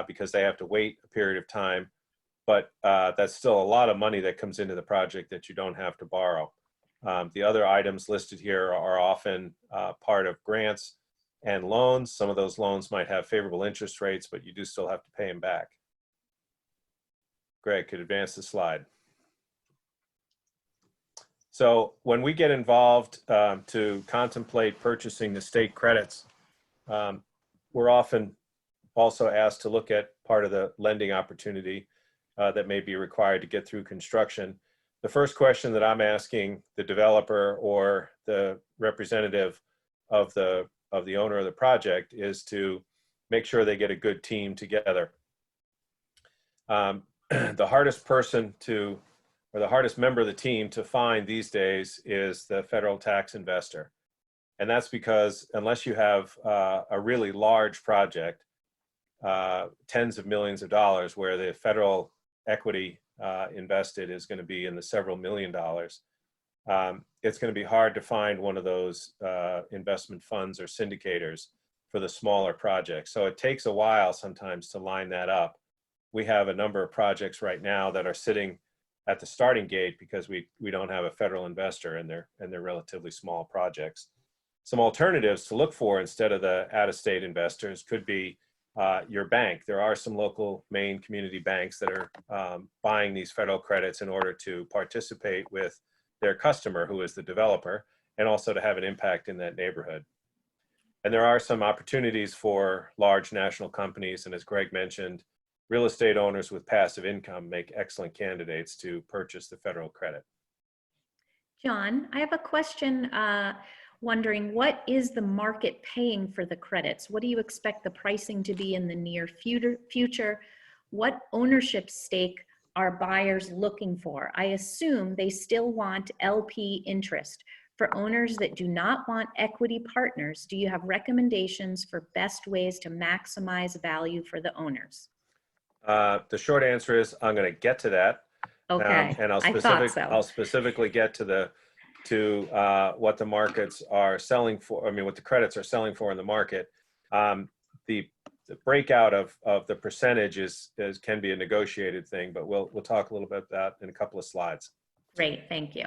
because they have to wait a period of time. But that's still a lot of money that comes into the project that you don't have to borrow. The other items listed here are often part of grants and loans. Some of those loans might have favorable interest rates, but you do still have to pay them back. Greg, could advance the slide. So when we get involved to contemplate purchasing the state credits, we're often also asked to look at part of the lending opportunity that may be required to get through construction. The first question that I'm asking the developer or the representative of the owner of the project is to make sure they get a good team together. The hardest person to, or the hardest member of the team to find these days is the federal tax investor. And that's because unless you have a really large project, tens of millions of dollars, where the federal equity invested is going to be in the several $million, it's going to be hard to find one of those investment funds or syndicators for the smaller projects. So it takes a while sometimes to line that up. We have a number of projects right now that are sitting at the starting gate because we don't have a federal investor, and they're relatively small projects. Some alternatives to look for instead of the out-of-state investors could be your bank. There are some local Maine community banks that are buying these federal credits in order to participate with their customer, who is the developer, and also to have an impact in that neighborhood. And there are some opportunities for large national companies, and as Greg mentioned, real estate owners with passive income make excellent candidates to purchase the federal credit. John, I have a question wondering, what is the market paying for the credits? What do you expect the pricing to be in the near future? What ownership stake are buyers looking for? I assume they still want LP interest. For owners that do not want equity partners, do you have recommendations for best ways to maximize value for the owners? The short answer is I'm going to get to that. Okay, and I'll specifically get to what the markets are selling for. I mean, what the credits are selling for in the market. The breakout of the percentage can be a negotiated thing, but we'll talk a little bit about that in a couple of slides. Great, thank you.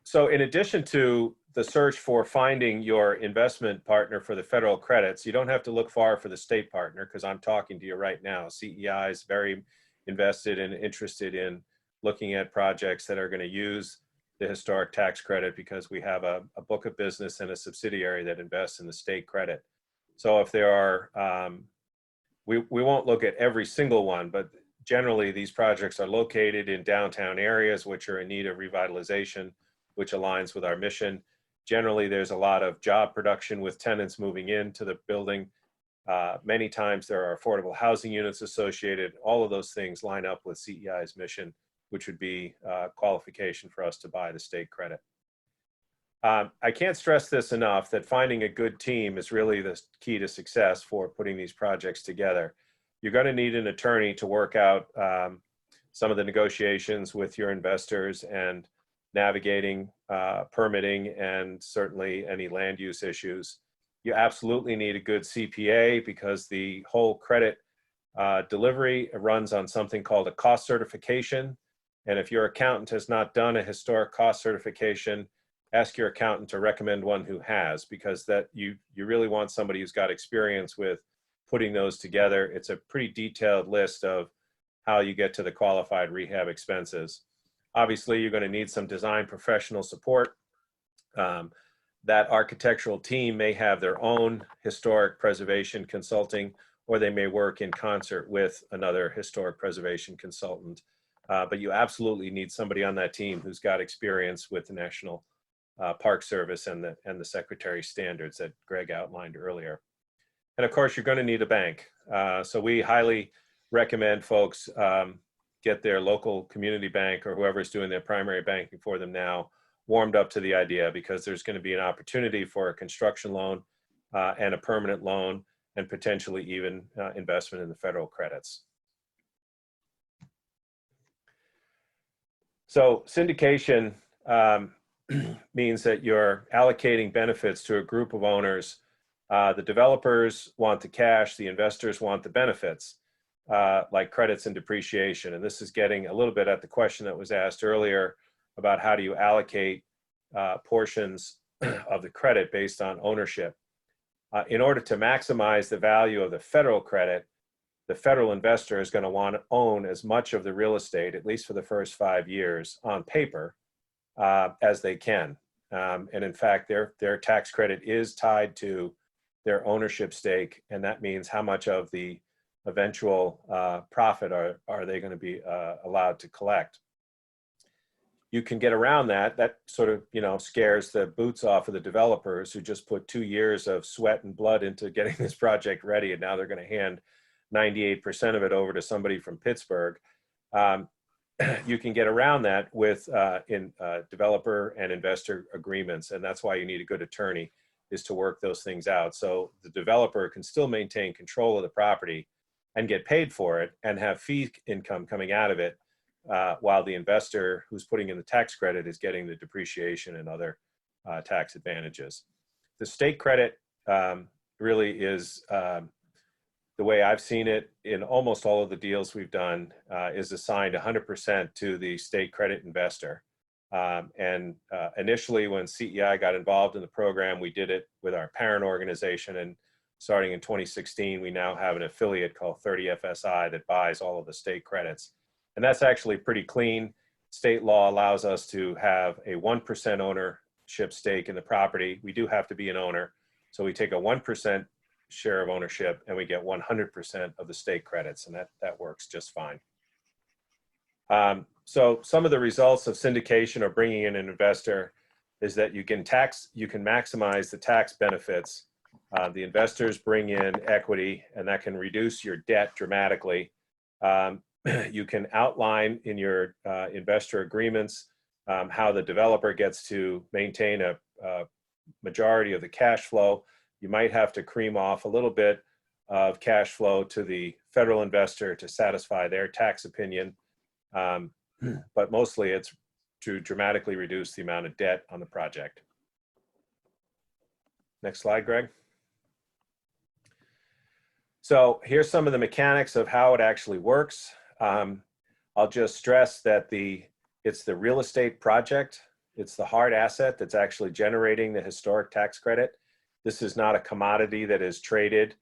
So in addition to the search for finding your investment partner for the federal credits, you don't have to look far for the state partner, because I'm talking to you right now. CEI is very invested and interested in looking at projects that are going to use the historic tax credit, because we have a book of business and a subsidiary that invests in the state credit. So if there are, we won't look at every single one, but generally these projects are located in downtown areas which are in need of revitalization, which aligns with our mission. Generally, there's a lot of job production with tenants moving into the building. Many times there are affordable housing units associated. All of those things line up with CEI's mission, which would be qualification for us to buy the state credit. I can't stress this enough, that finding a good team is really the key to success for putting these projects together. You're going to need an attorney to work out some of the negotiations with your investors and navigating permitting and certainly any land use issues. You absolutely need a good CPA, because the whole credit delivery runs on something called a cost certification. And if your accountant has not done a historic cost certification, ask your accountant to recommend one who has, because that you really want somebody who's got experience with putting those together. It's a pretty detailed list of how you get to the qualified rehab expenses. Obviously, you're going to need some design professional support. That architectural team may have their own historic preservation consulting, or they may work in concert with another historic preservation consultant. But you absolutely need somebody on that team who's got experience with the National Park Service and the Secretary standards that Greg outlined earlier. And of course, you're going to need a bank. So we highly recommend folks get their local community bank or whoever's doing their primary banking for them now warmed up to the idea, because there's going to be an opportunity for a construction loan and a permanent loan, and potentially even investment in the federal credits. So syndication means that you're allocating benefits to a group of owners. The developers want the cash, the investors want the benefits, like credits and depreciation. And this is getting a little bit at the question that was asked earlier about how do you allocate portions of the credit based on ownership. In order to maximize the value of the federal credit, the federal investor is going to want to own as much of the real estate, at least for the first 5 years on paper, as they can. And in fact, their tax credit is tied to their ownership stake, and that means how much of the eventual profit are they going to be allowed to collect. You can get around that. That sort of, scares the boots off of the developers who just put 2 years of sweat and blood into getting this project ready, and now they're going to hand 98% of it over to somebody from Pittsburgh. You can get around that with developer and investor agreements, and that's why you need a good attorney, is to work those things out. So the developer can still maintain control of the property and get paid for it and have fee income coming out of it, while the investor who's putting in the tax credit is getting the depreciation and other tax advantages. The state credit really is, the way I've seen it in almost all of the deals we've done, is assigned 100% to the state credit investor. Initially, when CEI got involved in the program, we did it with our parent organization, and starting in 2016, we now have an affiliate called 30 FSI that buys all of the state credits. And that's actually pretty clean. State law allows us to have a 1% ownership stake in the property. We do have to be an owner. So we take a 1% share of ownership and we get 100% of the state credits, and that works just fine. So some of the results of syndication or bringing in an investor is that you can maximize the tax benefits. The investors bring in equity, and that can reduce your debt dramatically. You can outline in your investor agreements how the developer gets to maintain a majority of the cash flow. You might have to cream off a little bit of cash flow to the federal investor to satisfy their tax opinion. But mostly it's to dramatically reduce the amount of debt on the project. Next slide, Greg. So here's some of the mechanics of how it actually works. I'll just stress that it's the real estate project. It's the hard asset that's actually generating the historic tax credit. This is not a commodity that is traded.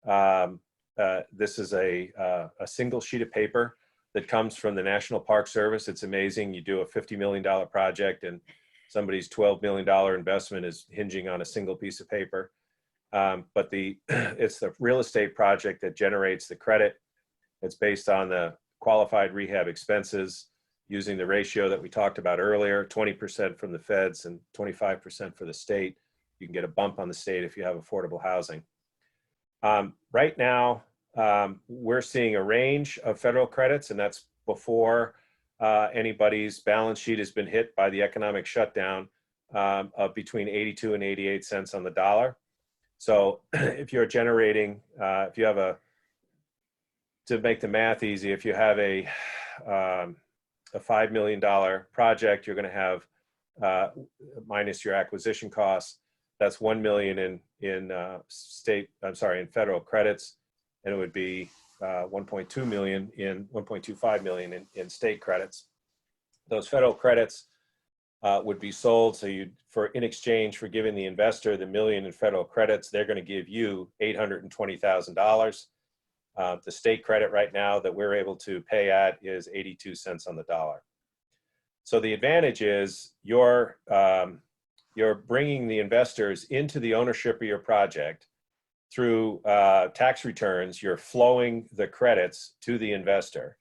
This is a single sheet of paper that comes from the National Park Service. It's amazing. You do a $50 million project and somebody's $12 million investment is hinging on a single piece of paper. But it's the real estate project that generates the credit. It's based on the qualified rehab expenses using the ratio that we talked about earlier, 20% from the feds and 25% for the state. You can get a bump on the state if you have affordable housing. Right now, we're seeing a range of federal credits, and that's before anybody's balance sheet has been hit by the economic shutdown, of between 82 and 88 cents on the dollar. So if you're generating, to make the math easy, if you have a $5 million project, you're going to have, minus your acquisition costs, that's $1 million in federal credits, and it would be 1.25 million in state credits. Those federal credits would be sold. So in exchange for giving the investor the $1 million in federal credits, they're going to give you $820,000. The state credit right now that we're able to pay at is 82 cents on the dollar. So the advantage is you're bringing the investors into the ownership of your project through tax returns. You're flowing the credits to the investor.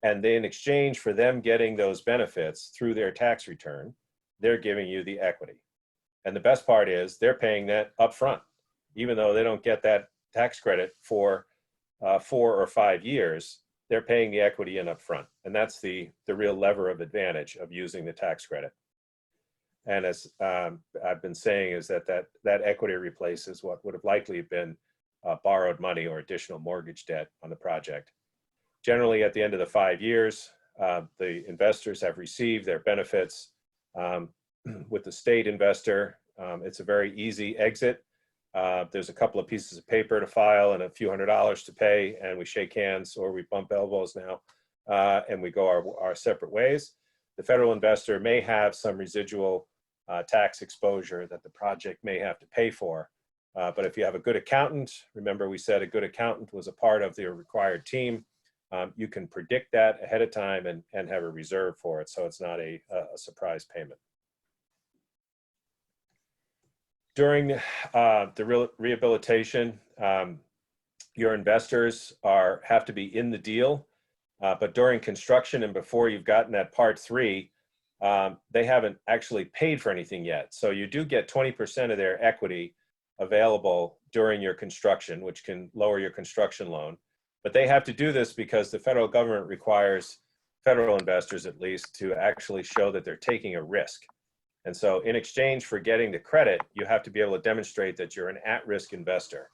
And then in exchange for them getting those benefits through their tax return, they're giving you the equity. And the best part is they're paying that upfront, even though they don't get that tax credit for 4 or 5 years, they're paying the equity in upfront. And that's the real lever of advantage of using the tax credit. And as I've been saying, is that equity replaces what would have likely been borrowed money or additional mortgage debt on the project. Generally, at the end of the 5 years, the investors have received their benefits. With the state investor, it's a very easy exit. There's a couple of pieces of paper to file and a few $100s to pay, and we shake hands or we bump elbows now, and we go our separate ways. The federal investor may have some residual tax exposure that the project may have to pay for. But if you have a good accountant, remember we said a good accountant was a part of the required team, you can predict that ahead of time and have a reserve for it, so it's not a surprise payment. During the rehabilitation, your investors have to be in the deal, but during construction and before you've gotten that part 3, they haven't actually paid for anything yet. So you do get 20% of their equity available during your construction, which can lower your construction loan. But they have to do this because the federal government requires federal investors, at least, to actually show that they're taking a risk. And so in exchange for getting the credit, you have to be able to demonstrate that you're an at-risk investor.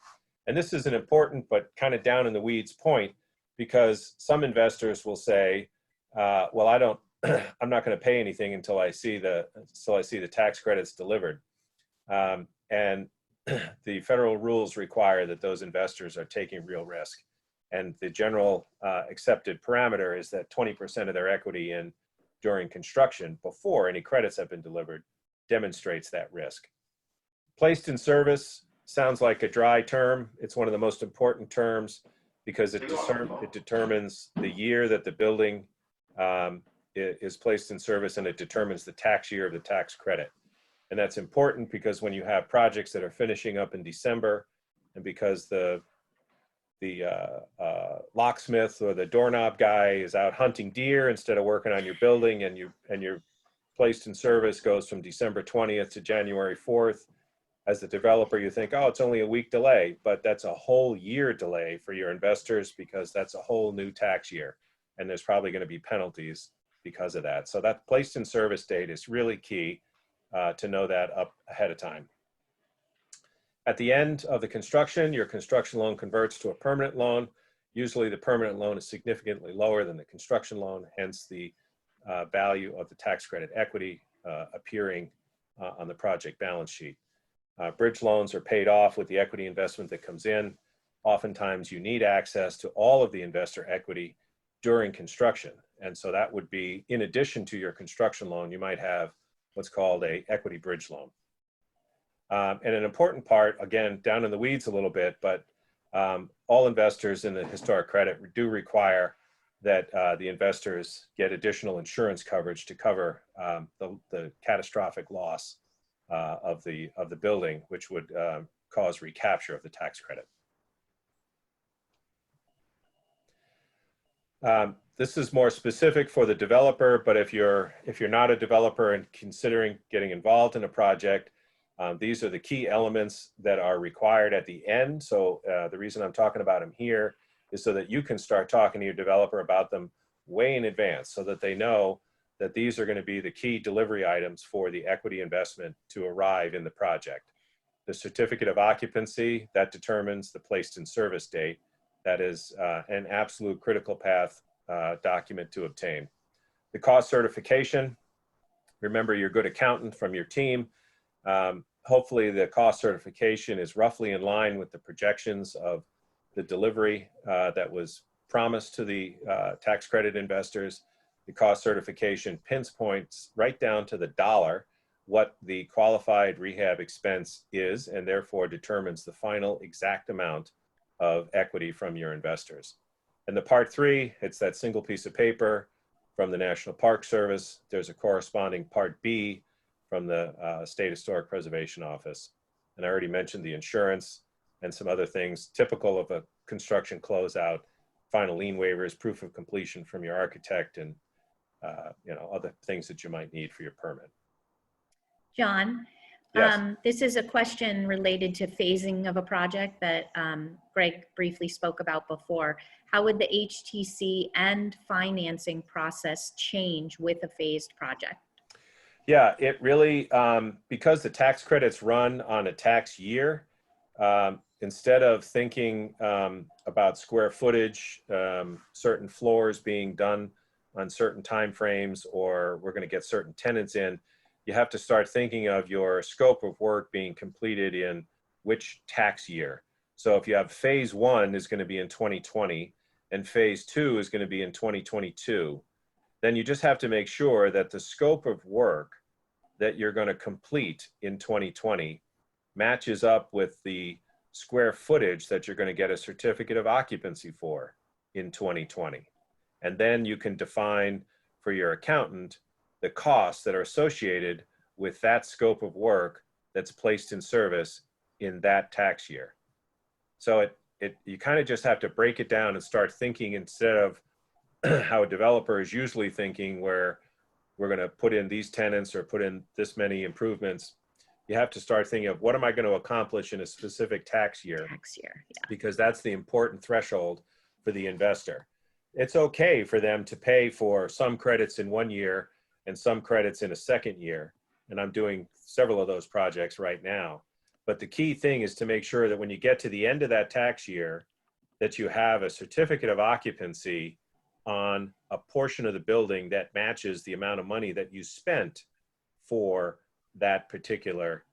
And this is an important but kind of down in the weeds point, because some investors will say, well, I'm not going to pay anything until I see the tax credits delivered. And the federal rules require that those investors are taking real risk. And the general accepted parameter is that 20% of their equity in during construction before any credits have been delivered demonstrates that risk. Placed in service sounds like a dry term. It's one of the most important terms because it determines the year that the building is placed in service, and it determines the tax year of the tax credit. And that's important because when you have projects that are finishing up in December, and because the locksmith or the doorknob guy is out hunting deer instead of working on your building, and your placed in service goes from December 20th to January 4th, as the developer, you think, oh, it's only a week delay, but that's a whole year delay for your investors because that's a whole new tax year. And there's probably going to be penalties because of that. So that placed in service date is really key to know that up ahead of time. At the end of the construction, your construction loan converts to a permanent loan. Usually the permanent loan is significantly lower than the construction loan, hence the value of the tax credit equity appearing on the project balance sheet. Bridge loans are paid off with the equity investment that comes in. Oftentimes you need access to all of the investor equity during construction. And so that would be, in addition to your construction loan, you might have what's called a equity bridge loan. And an important part, again, down in the weeds a little bit, but all investors in the historic credit do require that the investors get additional insurance coverage to cover the catastrophic loss of the building, which would cause recapture of the tax credit. This is more specific for the developer, but if you're not a developer and considering getting involved in a project, these are the key elements that are required at the end. So the reason I'm talking about them here is so that you can start talking to your developer about them way in advance, so that they know that these are going to be the key delivery items for the equity investment to arrive in the project. The certificate of occupancy, that determines the placed in service date. That is an absolute critical path document to obtain. The cost certification, remember your good accountant from your team. Hopefully the cost certification is roughly in line with the projections of the delivery that was promised to the tax credit investors. The cost certification pinpoints right down to the dollar what the qualified rehab expense is, and therefore determines the final exact amount of equity from your investors. And the part 3, it's that single piece of paper from the National Park Service. There's a corresponding part B from the State Historic Preservation Office. And I already mentioned the insurance and some other things typical of a construction closeout, final lien waivers, proof of completion from your architect, and other things that you might need for your permit. John, Yes. this is a question related to phasing of a project that Greg briefly spoke about before. How would the HTC and financing process change with a phased project? Yeah, it really, because the tax credits run on a tax year, instead of thinking about square footage, certain floors being done on certain timeframes, or we're going to get certain tenants in, you have to start thinking of your scope of work being completed in which tax year. So if you have phase 1 is going to be in 2020 and phase 2 is going to be in 2022, then you just have to make sure that the scope of work that you're going to complete in 2020 matches up with the square footage that you're going to get a certificate of occupancy for in 2020. And then you can define for your accountant the costs that are associated with that scope of work that's placed in service in that tax year. So you kind of just have to break it down and start thinking, instead of how a developer is usually thinking, where we're going to put in these tenants or put in this many improvements. You have to start thinking of, what am I going to accomplish in a specific tax year? Tax year, yeah. Because that's the important threshold for the investor. It's okay for them to pay for some credits in one year and some credits in a second year. And I'm doing several of those projects right now. But the key thing is to make sure that when you get to the end of that tax year, that you have a certificate of occupancy on a portion of the building that matches the amount of money that you spent for that particular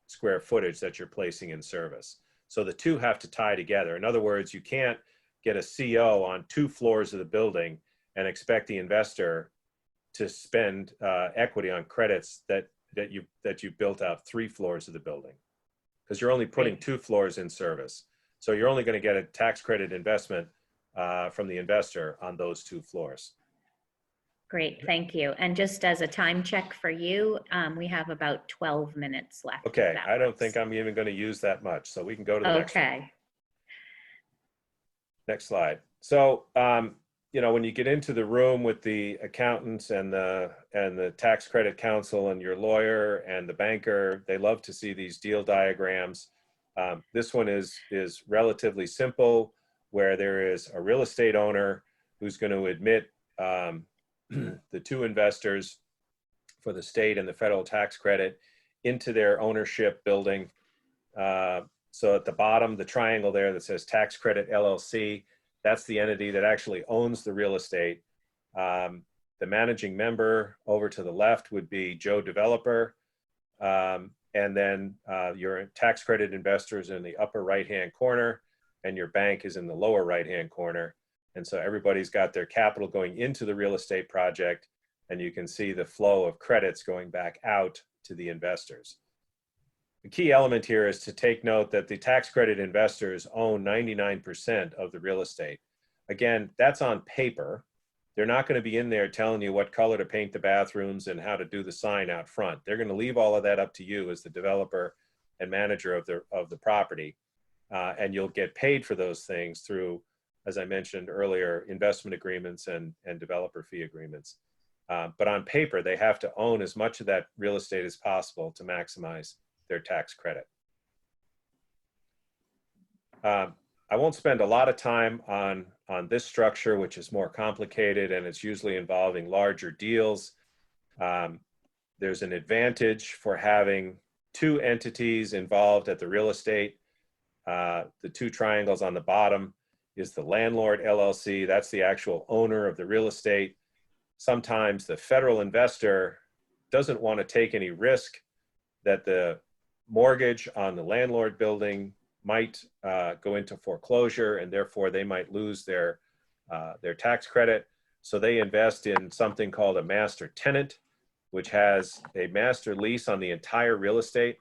square footage that you're placing in service. So the two have to tie together. In other words, you can't get a CO on 2 floors of the building and expect the investor to spend equity on credits that you built out 3 floors of the building, because you're only putting 2 floors in service. So you're only going to get a tax credit investment from the investor on those 2 floors. Great, thank you. And just as a time check for you, we have about 12 minutes left. Okay, I don't think I'm even going to use that much, so we can go to the next one. Okay. Next slide. So, when you get into the room with the accountants and the tax credit counsel and your lawyer and the banker, they love to see these deal diagrams. This one is relatively simple, where there is a real estate owner who's going to admit the 2 investors for the state and the federal tax credit into their ownership building. So at the bottom, the triangle there that says Tax Credit LLC, that's the entity that actually owns the real estate. The managing member over to the left would be Joe Developer. And then your tax credit investors in the upper right-hand corner, and your bank is in the lower right-hand corner. And so everybody's got their capital going into the real estate project, and you can see the flow of credits going back out to the investors. The key element here is to take note that the tax credit investors own 99% of the real estate. Again, that's on paper. They're not going to be in there telling you what color to paint the bathrooms and how to do the sign out front. They're going to leave all of that up to you as the developer and manager of the property. And you'll get paid for those things through, as I mentioned earlier, investment agreements and developer fee agreements. But on paper, they have to own as much of that real estate as possible to maximize their tax credit. I won't spend a lot of time on this structure, which is more complicated, and it's usually involving larger deals. There's an advantage for having 2 entities involved at the real estate. The 2 triangles on the bottom is the landlord LLC. That's the actual owner of the real estate. Sometimes the federal investor doesn't want to take any risk that the mortgage on the landlord building might go into foreclosure, and therefore they might lose their tax credit. So they invest in something called a master tenant, which has a master lease on the entire real estate.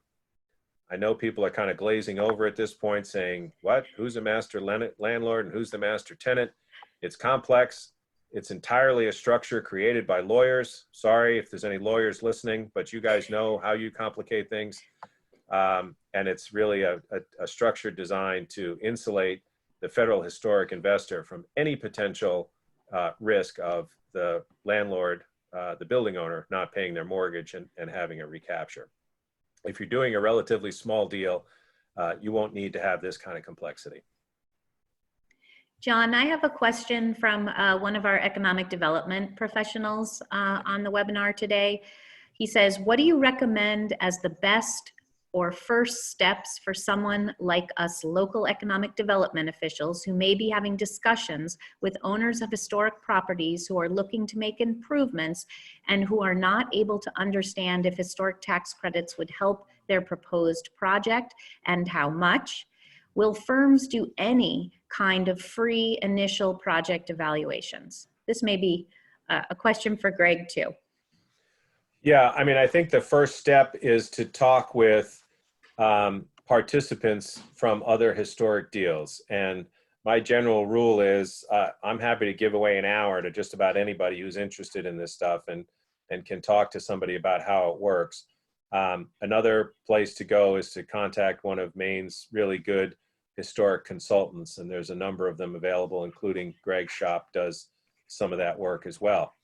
I know people are kind of glazing over at this point saying, what? Who's a master landlord and who's the master tenant? It's complex. It's entirely a structure created by lawyers. Sorry if there's any lawyers listening, but you guys know how you complicate things. And it's really a structure designed to insulate the federal historic investor from any potential risk of the landlord, the building owner, not paying their mortgage and having a recapture. If you're doing a relatively small deal, you won't need to have this kind of complexity. John, I have a question from one of our economic development professionals on the webinar today. He says, what do you recommend as the best or first steps for someone like us local economic development officials who may be having discussions with owners of historic properties who are looking to make improvements and who are not able to understand if historic tax credits would help their proposed project and how much? Will firms do any kind of free initial project evaluations? This may be a question for Greg too. Yeah, I mean, I think the first step is to talk with participants from other historic deals. And my general rule is I'm happy to give away an hour to just about anybody who's interested in this stuff and can talk to somebody about how it works. Another place to go is to contact one of Maine's really good historic consultants, and there's a number of them available, including Greg's shop does some of that work as well.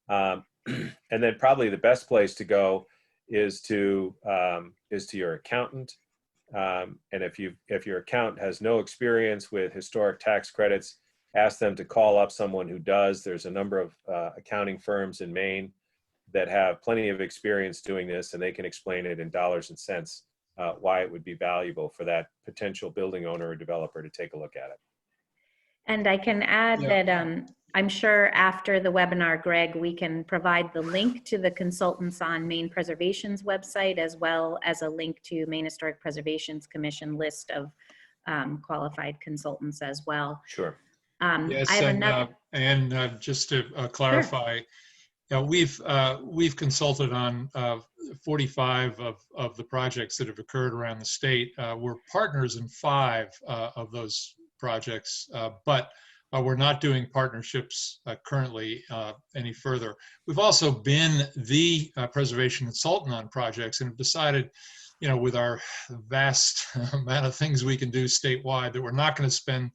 And then probably the best place to go is to your accountant. And if your accountant has no experience with historic tax credits, ask them to call up someone who does. There's a number of accounting firms in Maine that have plenty of experience doing this, and they can explain it in dollars and cents why it would be valuable for that potential building owner or developer to take a look at it. And I can add that I'm sure after the webinar, Greg, we can provide the link to the consultants on Maine Preservation's website, as well as a link to Maine Historic Preservation's Commission list of qualified consultants as well. Sure. Yes, I have another. and just to clarify, Sure. We've consulted on 45 of the projects that have occurred around the state. We're partners in 5 of those projects, but we're not doing partnerships currently any further. We've also been the preservation consultant on projects and have decided, with our vast amount of things we can do statewide, that we're not going to spend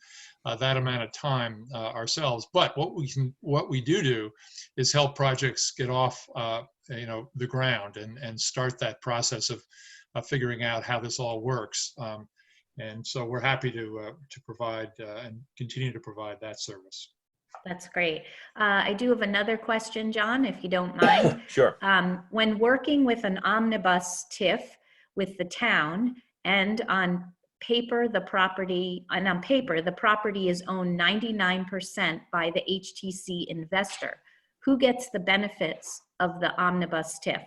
that amount of time ourselves. But what we do is help projects get off the ground and start that process of figuring out how this all works. And so we're happy to provide and continue to provide that service. That's great. I do have another question, John, if you don't mind. Sure. When working with an omnibus TIF with the town, and on paper the property is owned 99% by the HTC investor, who gets the benefits of the omnibus TIF?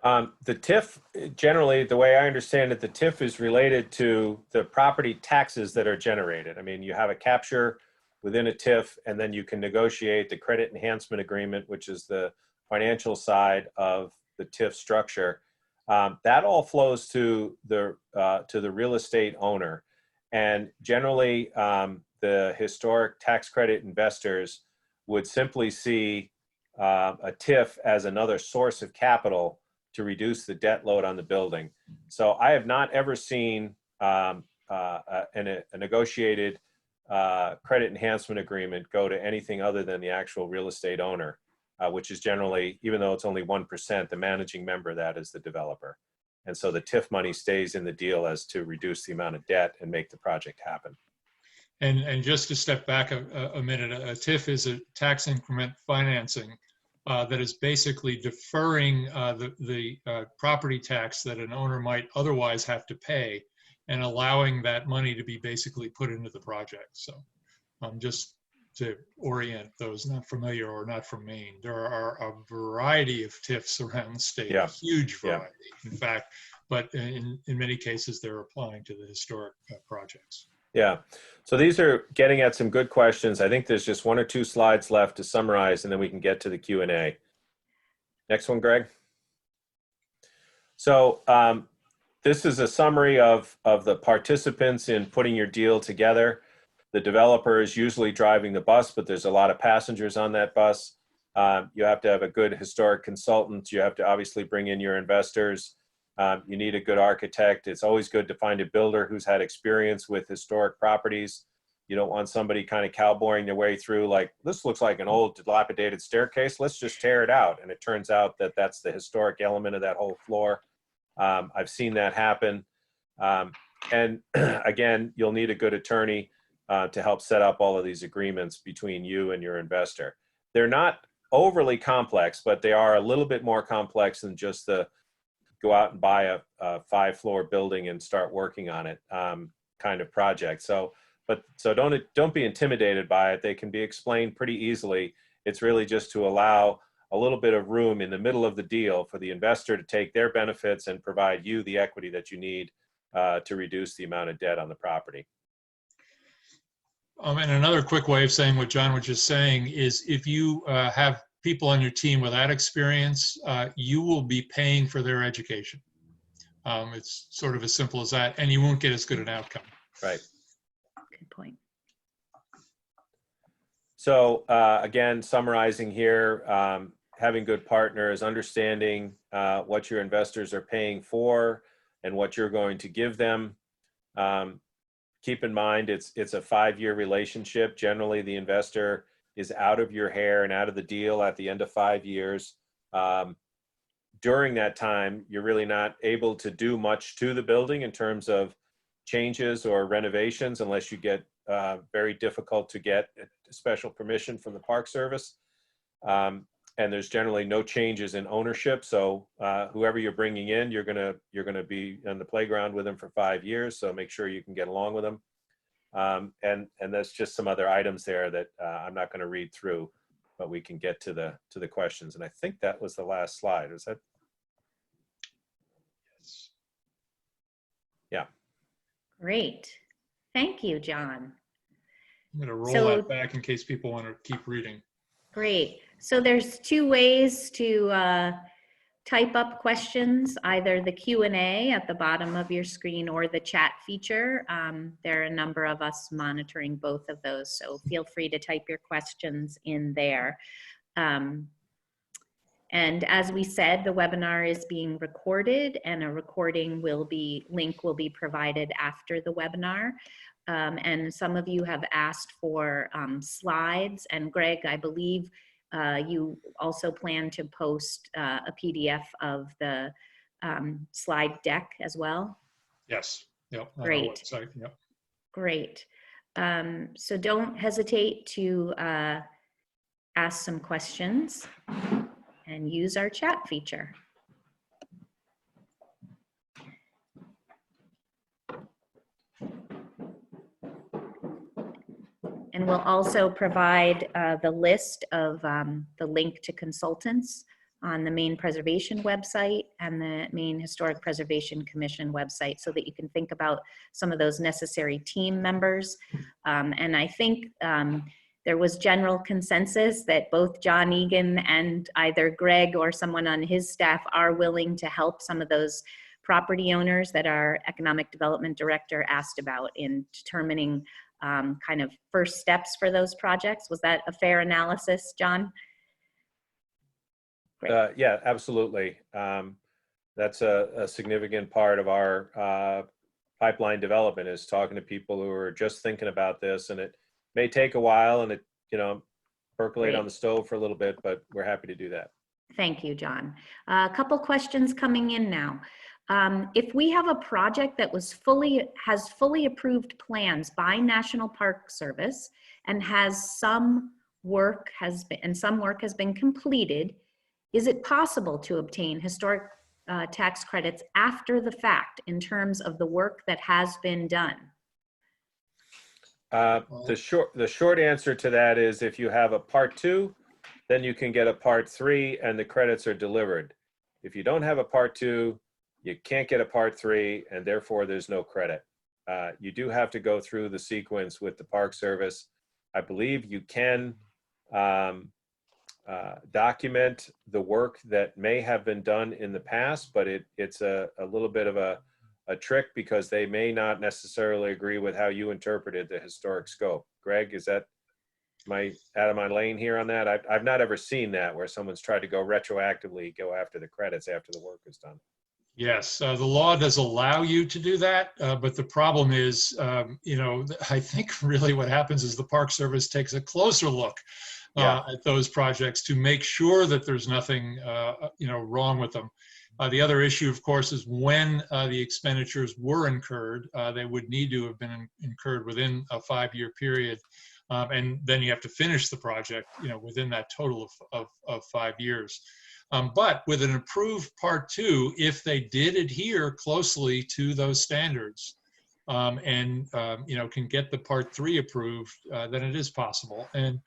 The TIF, generally, the way I understand it, the TIF is related to the property taxes that are generated. I mean, you have a capture within a TIF, and then you can negotiate the credit enhancement agreement, which is the financial side of the TIF structure. That all flows to the real estate owner. And generally, the historic tax credit investors would simply see a TIF as another source of capital to reduce the debt load on the building. So I have not ever seen a negotiated credit enhancement agreement go to anything other than the actual real estate owner, which is generally, even though it's only 1%, the managing member of that is the developer. And so the TIF money stays in the deal as to reduce the amount of debt and make the project happen. And just to step back a minute, a TIF is a tax increment financing that is basically deferring the property tax that an owner might otherwise have to pay and allowing that money to be basically put into the project. So just to orient those not familiar or not from Maine, there are a variety of TIFs around the state, a huge variety, in fact, but in many cases, they're applying to the historic projects. Yeah. So these are getting at some good questions. I think there's just 1 or 2 slides left to summarize, and then we can get to the Q&A. Next one, Greg. So this is a summary of the participants in putting your deal together. The developer is usually driving the bus, but there's a lot of passengers on that bus. You have to have a good historic consultant. You have to obviously bring in your investors. You need a good architect. It's always good to find a builder who's had experience with historic properties. You don't want somebody kind of cowboying their way through like, this looks like an old dilapidated staircase. Let's just tear it out. And it turns out that that's the historic element of that whole floor. I've seen that happen. And again, you'll need a good attorney to help set up all of these agreements between you and your investor. They're not overly complex, but they are a little bit more complex than just the go out and buy a 5-floor building and start working on it kind of project. So don't be intimidated by it. They can be explained pretty easily. It's really just to allow a little bit of room in the middle of the deal for the investor to take their benefits and provide you the equity that you need to reduce the amount of debt on the property. And another quick way of saying what John was just saying is if you have people on your team without experience, you will be paying for their education. It's sort of as simple as that, and you won't get as good an outcome. Right. Good point. So again, summarizing here, having good partners, understanding what your investors are paying for and what you're going to give them. Keep in mind, it's a 5-year relationship. Generally, the investor is out of your hair and out of the deal at the end of 5 years. During that time, you're really not able to do much to the building in terms of changes or renovations unless you get very difficult to get special permission from the Park Service. And there's generally no changes in ownership. So whoever you're bringing in, you're gonna be on the playground with them for 5 years. So make sure you can get along with them. And there's just some other items there that I'm not going to read through, but we can get to the questions. And I think that was the last slide. Is that? Yes. Yeah. Great. Thank you, John. I'm going to roll So- that back in case people want to keep reading. Great. So there's 2 ways to type up questions, either the Q&A at the bottom of your screen or the chat feature. There are a number of us monitoring both of those, so feel free to type your questions in there. And as we said, the webinar is being recorded, and a recording link will be provided after the webinar. And some of you have asked for slides, and Greg, I believe you also plan to post a PDF of the slide deck as well. Yes. Yep. On our Great. website. Yep. Great. So don't hesitate to ask some questions and use our chat feature. And we'll also provide the list of the link to consultants on the Maine Preservation website and the Maine Historic Preservation Commission website so that you can think about some of those necessary team members. And I think there was general consensus that both John Egan and either Greg or someone on his staff are willing to help some of those property owners that our Economic Development Director asked about in determining kind of first steps for those projects. Was that a fair analysis, John? Great. Yeah, absolutely. That's a significant part of our pipeline development is talking to people who are just thinking about this, and it may take a while and it, percolate on the stove for a little bit, but we're happy to do that. Thank you, John. A couple questions coming in now. If we have a project that has fully approved plans by National Park Service and some work has been completed, is it possible to obtain historic tax credits after the fact in terms of the work that has been done? The short answer to that is if you have a part 2, then you can get a part 3 and the credits are delivered. If you don't have a part 2, you can't get a part 3 and therefore there's no credit. You do have to go through the sequence with the Park Service. I believe you can document the work that may have been done in the past, but it's a little bit of a trick because they may not necessarily agree with how you interpreted the historic scope. Greg, is that out of my lane here on that? I've not ever seen that where someone's tried to go retroactively go after the credits after the work is done. Yes, the law does allow you to do that, but the problem is, I think really what happens is the Park Service takes a closer look at those projects to make sure that there's nothing, wrong with them. The other issue, of course, is when the expenditures were incurred, they would need to have been incurred within a 5-year period. And then you have to finish the project, within that total of 5 years. But with an approved Part 2, if they did adhere closely to those standards and can get the Part 3 approved, then it is possible. And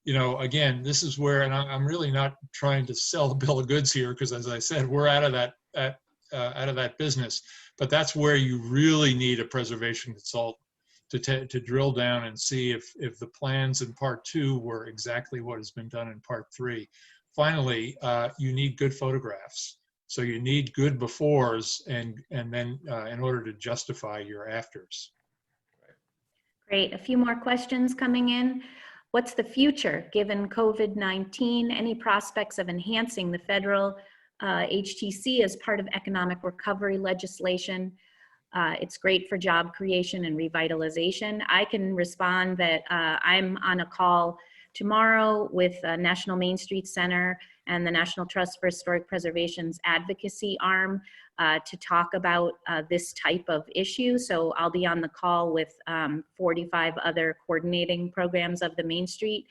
again, this is where, and I'm really not trying to sell a bill of goods here, because as I said, we're out of that business. But that's where you really need a preservation consultant to drill down and see if the plans in Part 2 were exactly what has been done in Part 3. Finally, you need good photographs. So you need good befores and then in order to justify your afters. Great. A few more questions coming in. What's the future given COVID-19? Any prospects of enhancing the federal HTC as part of economic recovery legislation? It's great for job creation and revitalization. I can respond that I'm on a call tomorrow with National Main Street Center and the National Trust for Historic Preservation's advocacy arm to talk about this type of issue. So I'll be on the call with 45 other coordinating programs of the Main Street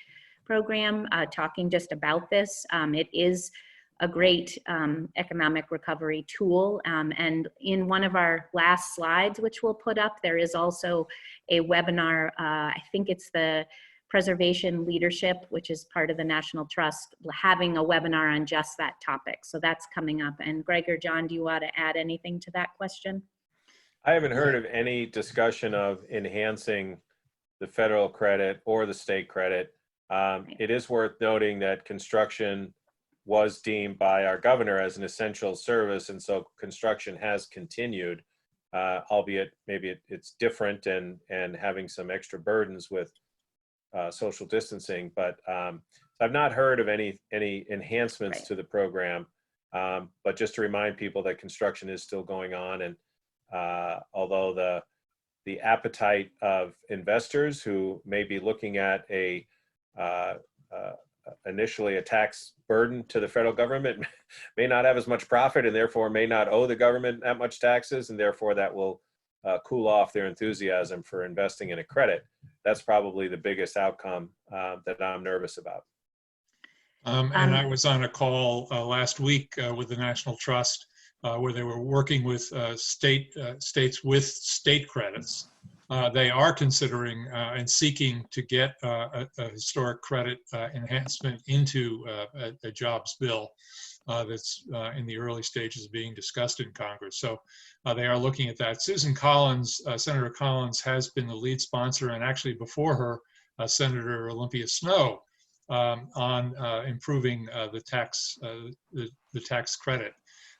program talking just about this. It is a great economic recovery tool. And in one of our last slides, which we'll put up, there is also a webinar, I think it's the Preservation Leadership, which is part of the National Trust, having a webinar on just that topic. So that's coming up. And Greg or John, do you want to add anything to that question? I haven't heard of any discussion of enhancing the federal credit or the state credit. It is worth noting that construction was deemed by our governor as an essential service, and so construction has continued, albeit maybe it's different and having some extra burdens with social distancing. But I've not heard of any enhancements to the program. But just to remind people that construction is still going on, and although the appetite of investors who may be looking at initially a tax burden to the federal government may not have as much profit and therefore may not owe the government that much taxes, and therefore that will cool off their enthusiasm for investing in a credit. That's probably the biggest outcome that I'm nervous about. And I was on a call last week with the National Trust where they were working with states with state credits. They are considering and seeking to get a historic credit enhancement into a jobs bill that's in the early stages of being discussed in Congress. So they are looking at that. Susan Collins, Senator Collins, has been the lead sponsor, and actually before her, Senator Olympia Snowe, on improving the tax credit.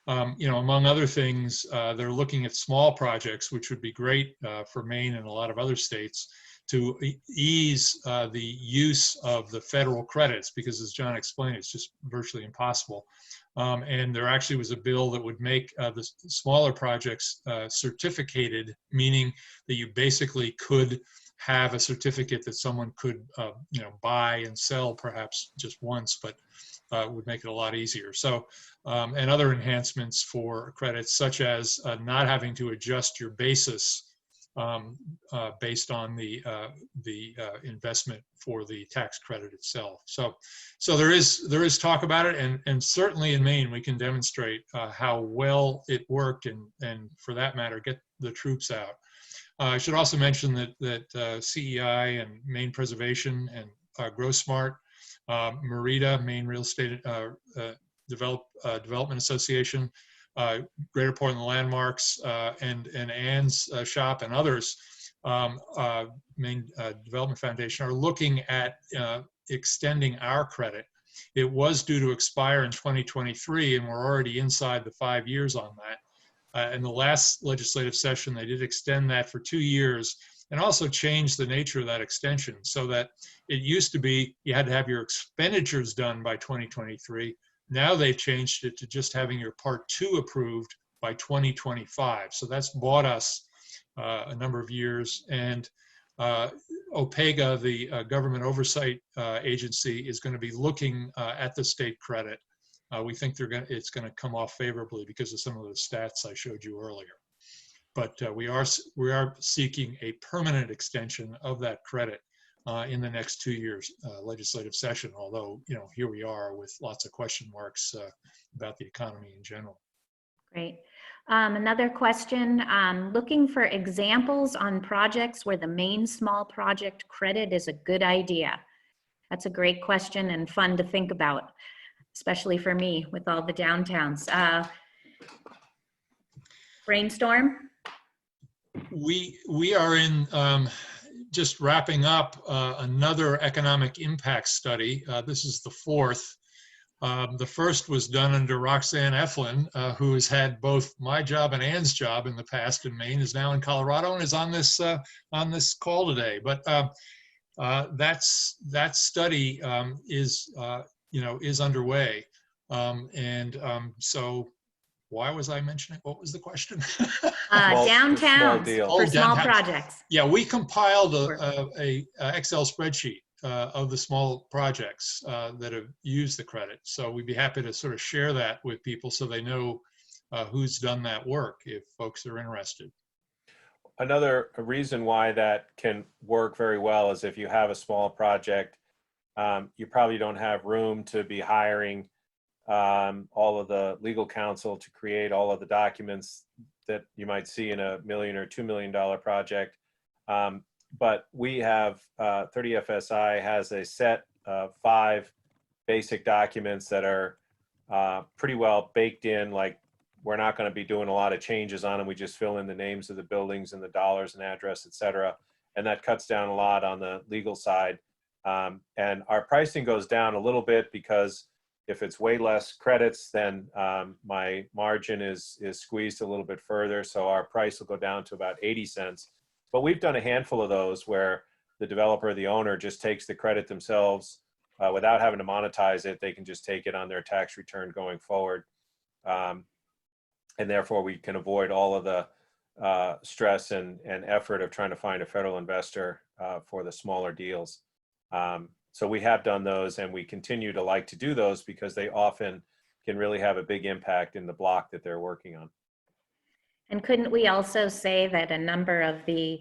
Among other things, they're looking at small projects, which would be great for Maine and a lot of other states, to ease the use of the federal credits, because as John explained, it's just virtually impossible. And there actually was a bill that would make the smaller projects certificated, meaning that you basically could have a certificate that someone could buy and sell perhaps just once, but would make it a lot easier. So, and other enhancements for credits, such as not having to adjust your basis based on the investment for the tax credit itself. So there is talk about it, and certainly in Maine we can demonstrate how well it worked, and for that matter, get the troops out. I should also mention that CEI and Maine Preservation and GrowSmart, MERIDA, Maine Real Estate Development Association, Greater Portland Landmarks and Ann's shop and others, Maine Development Foundation, are looking at extending our credit. It was due to expire in 2023, and we're already inside the 5 years on that. In the last legislative session, they did extend that for 2 years and also changed the nature of that extension so that it used to be you had to have your expenditures done by 2023. Now they've changed it to just having your Part 2 approved by 2025. So that's bought us a number of years. And OPEGA, the government oversight agency, is going to be looking at the state credit. We think it's going to come off favorably because of some of the stats I showed you earlier. But we are seeking a permanent extension of that credit in the next 2 years legislative session. Although, you know, here we are with lots of question marks about the economy in general. Great. Another question, looking for examples on projects where the Maine small project credit is a good idea. That's a great question and fun to think about, especially for me with all the downtowns. Brainstorm? We are in just wrapping up another economic impact study. This is the fourth. The first was done under Roxanne Eflin, who has had both my job and Ann's job in the past in Maine, is now in Colorado and is on this call today. But that study is underway, so why was I mentioning? What was the question? Downtowns for small downtowns. Projects. Yeah, we compiled a Excel spreadsheet of the small projects that have used the credit. So we'd be happy to sort of share that with people so they know who's done that work if folks are interested. Another reason why that can work very well is if you have a small project, you probably don't have room to be hiring all of the legal counsel to create all of the documents that you might see in $1 million or $2 million project. But we have 30FSI has a set of 5 basic documents that are pretty well baked in. Like, we're not going to be doing a lot of changes on them. We just fill in the names of the buildings and the dollars and address, et cetera. And that cuts down a lot on the legal side. And our pricing goes down a little bit because if it's way less credits, then my margin is squeezed a little bit further. So our price will go down to about 80 cents. But we've done a handful of those where the developer, the owner, just takes the credit themselves without having to monetize it. They can just take it on their tax return going forward. And therefore, we can avoid all of the stress and effort of trying to find a federal investor for the smaller deals. So we have done those, and we continue to like to do those because they often can really have a big impact in the block that they're working on. And couldn't we also say that a number of the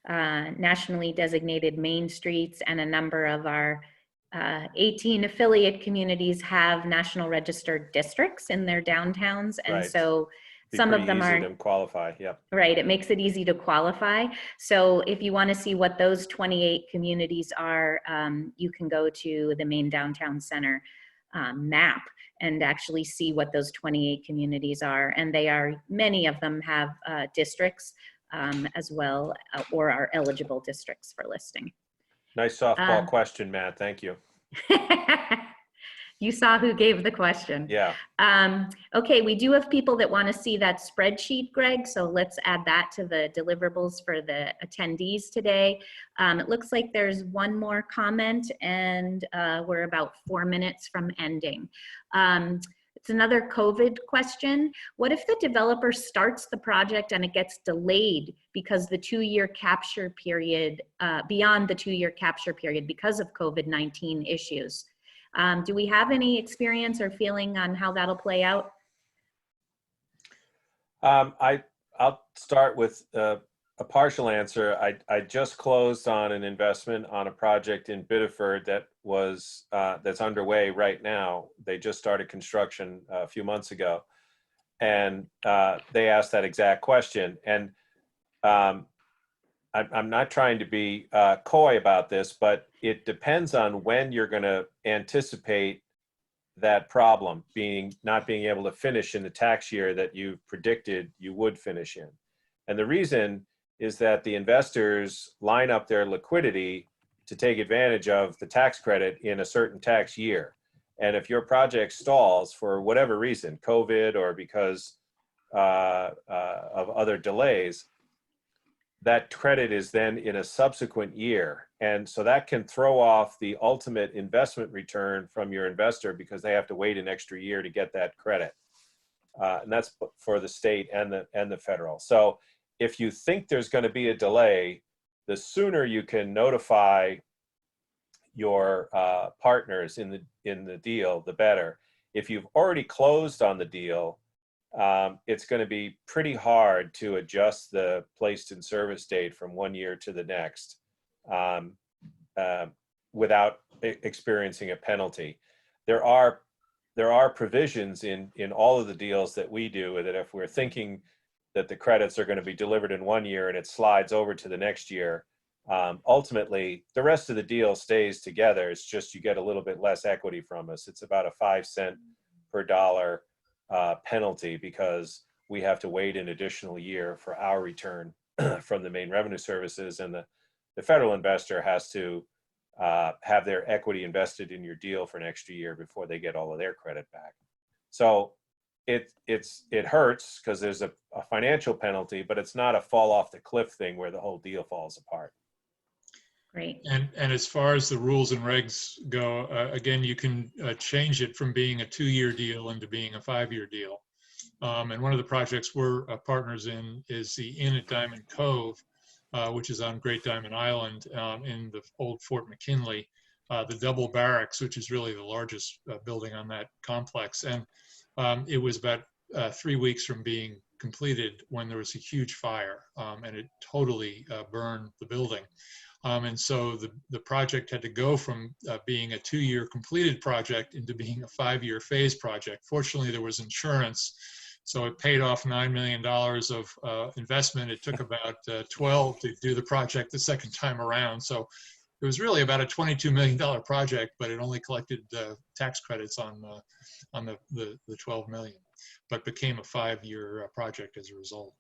nationally designated main streets and a number of our 18 affiliate communities have national registered districts in their downtowns? And Right. So some of them are to qualify. Yep. Right. It makes it easy to qualify. So if you want to see what those 28 communities are, you can go to the Maine Downtown Center map and actually see what those 28 communities are. And they are, many of them have districts as well, or are eligible districts for listing. Nice softball question, Matt. Thank you. You saw who gave the question. Yeah. Okay, we do have people that want to see that spreadsheet, Greg, so let's add that to the deliverables for the attendees today. It looks like there's one more comment, and we're about 4 minutes from ending. It's another COVID question. What if the developer starts the project and it gets delayed because the 2-year capture period, beyond the 2-year capture period because of COVID-19 issues? Do we have any experience or feeling on how that'll play out? I'll start with a partial answer. I just closed on an investment on a project in Biddeford that was that's underway right now. They just started construction a few months ago, and they asked that exact question. And I'm not trying to be coy about this, but it depends on when you're going to anticipate that problem, not being able to finish in the tax year that you predicted you would finish in. And the reason is that the investors line up their liquidity to take advantage of the tax credit in a certain tax year. And if your project stalls for whatever reason, COVID or because of other delays, that credit is then in a subsequent year. And so that can throw off the ultimate investment return from your investor because they have to wait an extra year to get that credit. And that's for the state and the federal. So if you think there's going to be a delay, the sooner you can notify your partners in the deal, the better. If you've already closed on the deal, it's going to be pretty hard to adjust the placed in service date from one year to the next without experiencing a penalty. There are provisions in all of the deals that we do that if we're thinking that the credits are going to be delivered in one year and it slides over to the next year, ultimately the rest of the deal stays together. It's just you get a little bit less equity from us. It's about a 5 cent per dollar penalty because we have to wait an additional year for our return from the Maine Revenue Services, and the federal investor has to have their equity invested in your deal for an extra year before they get all of their credit back. So it hurts because there's a financial penalty, but it's not a fall off the cliff thing where the whole deal falls apart. Great. And as far as the rules and regs go, again, you can change it from being a 2-year deal into being a 5-year deal. And one of the projects we're partners in is the Inn at Diamond Cove, which is on Great Diamond Island in the old Fort McKinley, the double barracks, which is really the largest building on that complex. And it was about 3 weeks from being completed when there was a huge fire, and it totally burned the building. And so the project had to go from being a 2-year completed project into being a 5-year phase project. Fortunately, there was insurance, so it paid off $9 million of investment. It took about 12 to do the project the second time around. So it was really about a $22 million project, but it only collected tax credits on the 12 million, but became a 5-year project as a result.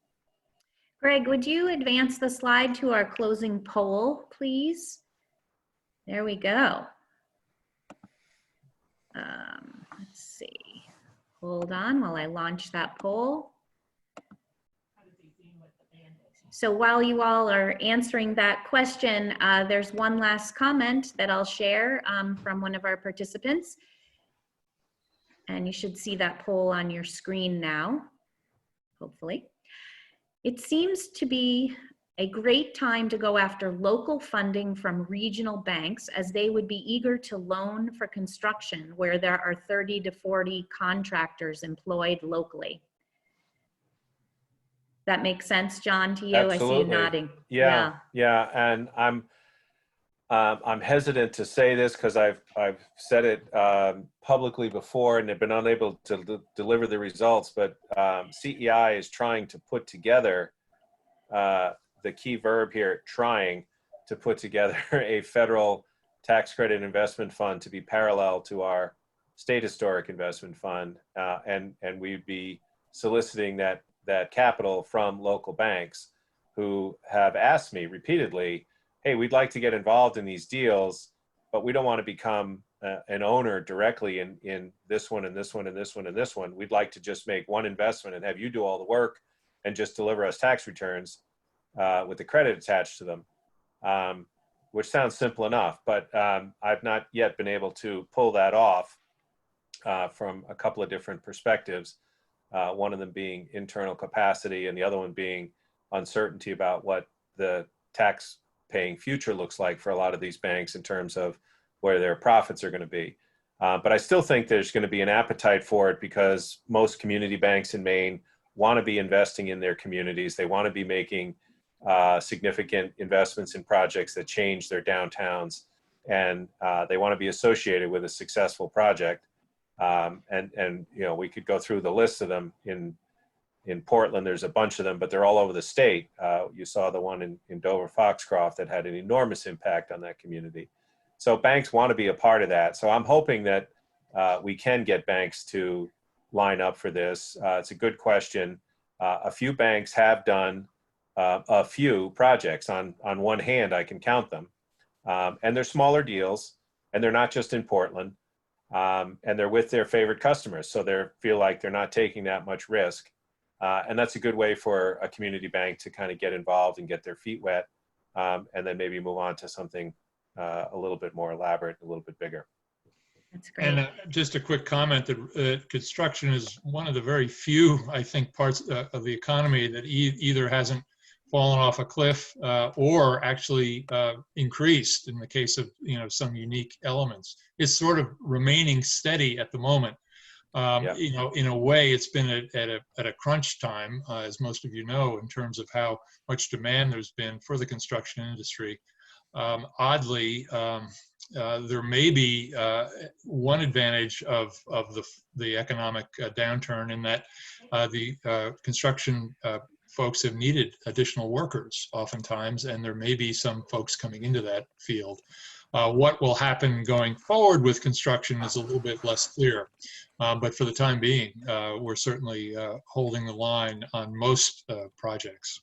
Greg, would you advance the slide to our closing poll, please? There we go. Let's see. Hold on while I launch that poll. So while you all are answering that question, there's one last comment that I'll share from one of our participants. And you should see that poll on your screen now, hopefully. It seems to be a great time to go after local funding from regional banks, as they would be eager to loan for construction where there are 30 to 40 contractors employed locally. That makes sense, John, to you? Absolutely. I see you nodding. Yeah. And I'm hesitant to say this because I've said it publicly before and have been unable to deliver the results, but CEI is trying to put together, the key verb here, trying to put together a federal tax credit investment fund to be parallel to our state historic investment fund. And we'd be soliciting that capital from local banks who have asked me repeatedly, hey, we'd like to get involved in these deals, but we don't want to become an owner directly in this one and this one and this one and this one. We'd like to just make one investment and have you do all the work and just deliver us tax returns with the credit attached to them, which sounds simple enough, but I've not yet been able to pull that off from a couple of different perspectives. One of them being internal capacity and the other one being uncertainty about what the tax paying future looks like for a lot of these banks in terms of where their profits are going to be. But I still think there's going to be an appetite for it because most community banks in Maine want to be investing in their communities. They want to be making significant investments in projects that change their downtowns, and they want to be associated with a successful project. And you know, we could go through the list of them. In Portland, there's a bunch of them, but they're all over the state. You saw the one in Dover Foxcroft that had an enormous impact on that community. So banks want to be a part of that. So I'm hoping that we can get banks to line up for this. It's a good question. A few banks have done a few projects. On one hand, I can count them. And they're smaller deals, and they're not just in Portland. And they're with their favorite customers, so they feel like they're not taking that much risk. And that's a good way for a community bank to kind of get involved and get their feet wet, and then maybe move on to something a little bit more elaborate, a little bit bigger. That's great. And just a quick comment that construction is one of the very few, I think, parts of the economy that either hasn't fallen off a cliff or actually increased in the case of some unique elements. It's sort of remaining steady at the moment. In a way, it's been at a crunch time, as most of you know, in terms of how much demand there's been for the construction industry. Oddly, there may be one advantage of the economic downturn in that the construction folks have needed additional workers oftentimes, and there may be some folks coming into that field. What will happen going forward with construction is a little bit less clear. But for the time being, we're certainly holding the line on most projects.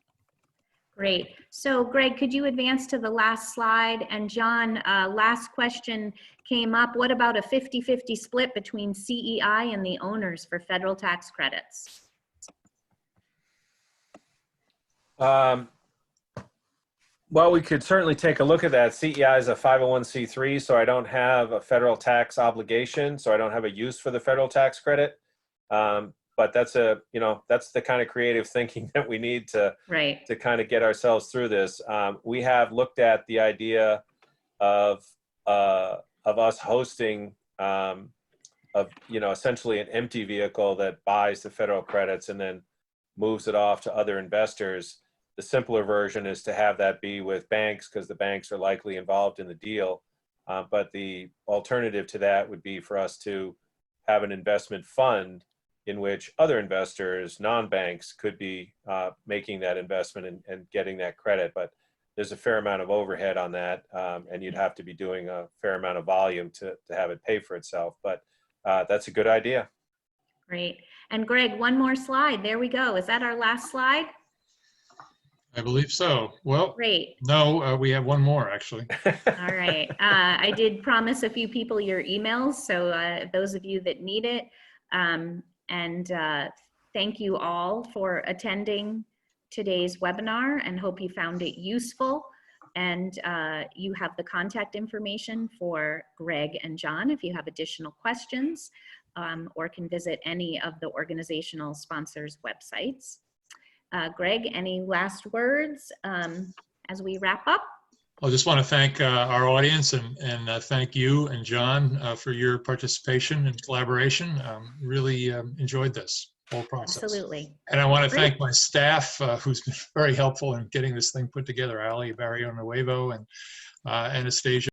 Great. So Greg, could you advance to the last slide? And John, last question came up. What about a 50-50 split between CEI and the owners for federal tax credits? Well, we could certainly take a look at that. CEI is a 501c3, so I don't have a federal tax obligation, so I don't have a use for the federal tax credit. But that's that's the kind of creative thinking that we need to kind of get ourselves through this. We have looked at the idea of us hosting essentially an empty vehicle that buys the federal credits and then moves it off to other investors. The simpler version is to have that be with banks, because the banks are likely involved in the deal. But the alternative to that would be for us to have an investment fund in which other investors, non-banks, could be making that investment and getting that credit. But there's a fair amount of overhead on that, and you'd have to be doing a fair amount of volume to have it pay for itself. But that's a good idea. Great. And Greg, one more slide. There we go. Is that our last slide? I believe so. Well, great. No, we have one more actually. All right. I did promise a few people your emails, so those of you that need it. Thank you all for attending today's webinar, and hope you found it useful. And you have the contact information for Greg and John if you have additional questions, or can visit any of the organizational sponsors' websites. Greg, any last words as we wrap up? I just want to thank our audience and thank you and John for your participation and collaboration. Really enjoyed this whole process. Absolutely. And I want to thank my staff who's been very helpful in getting this thing put together, Ali Barrio Nuevo and Anastasia.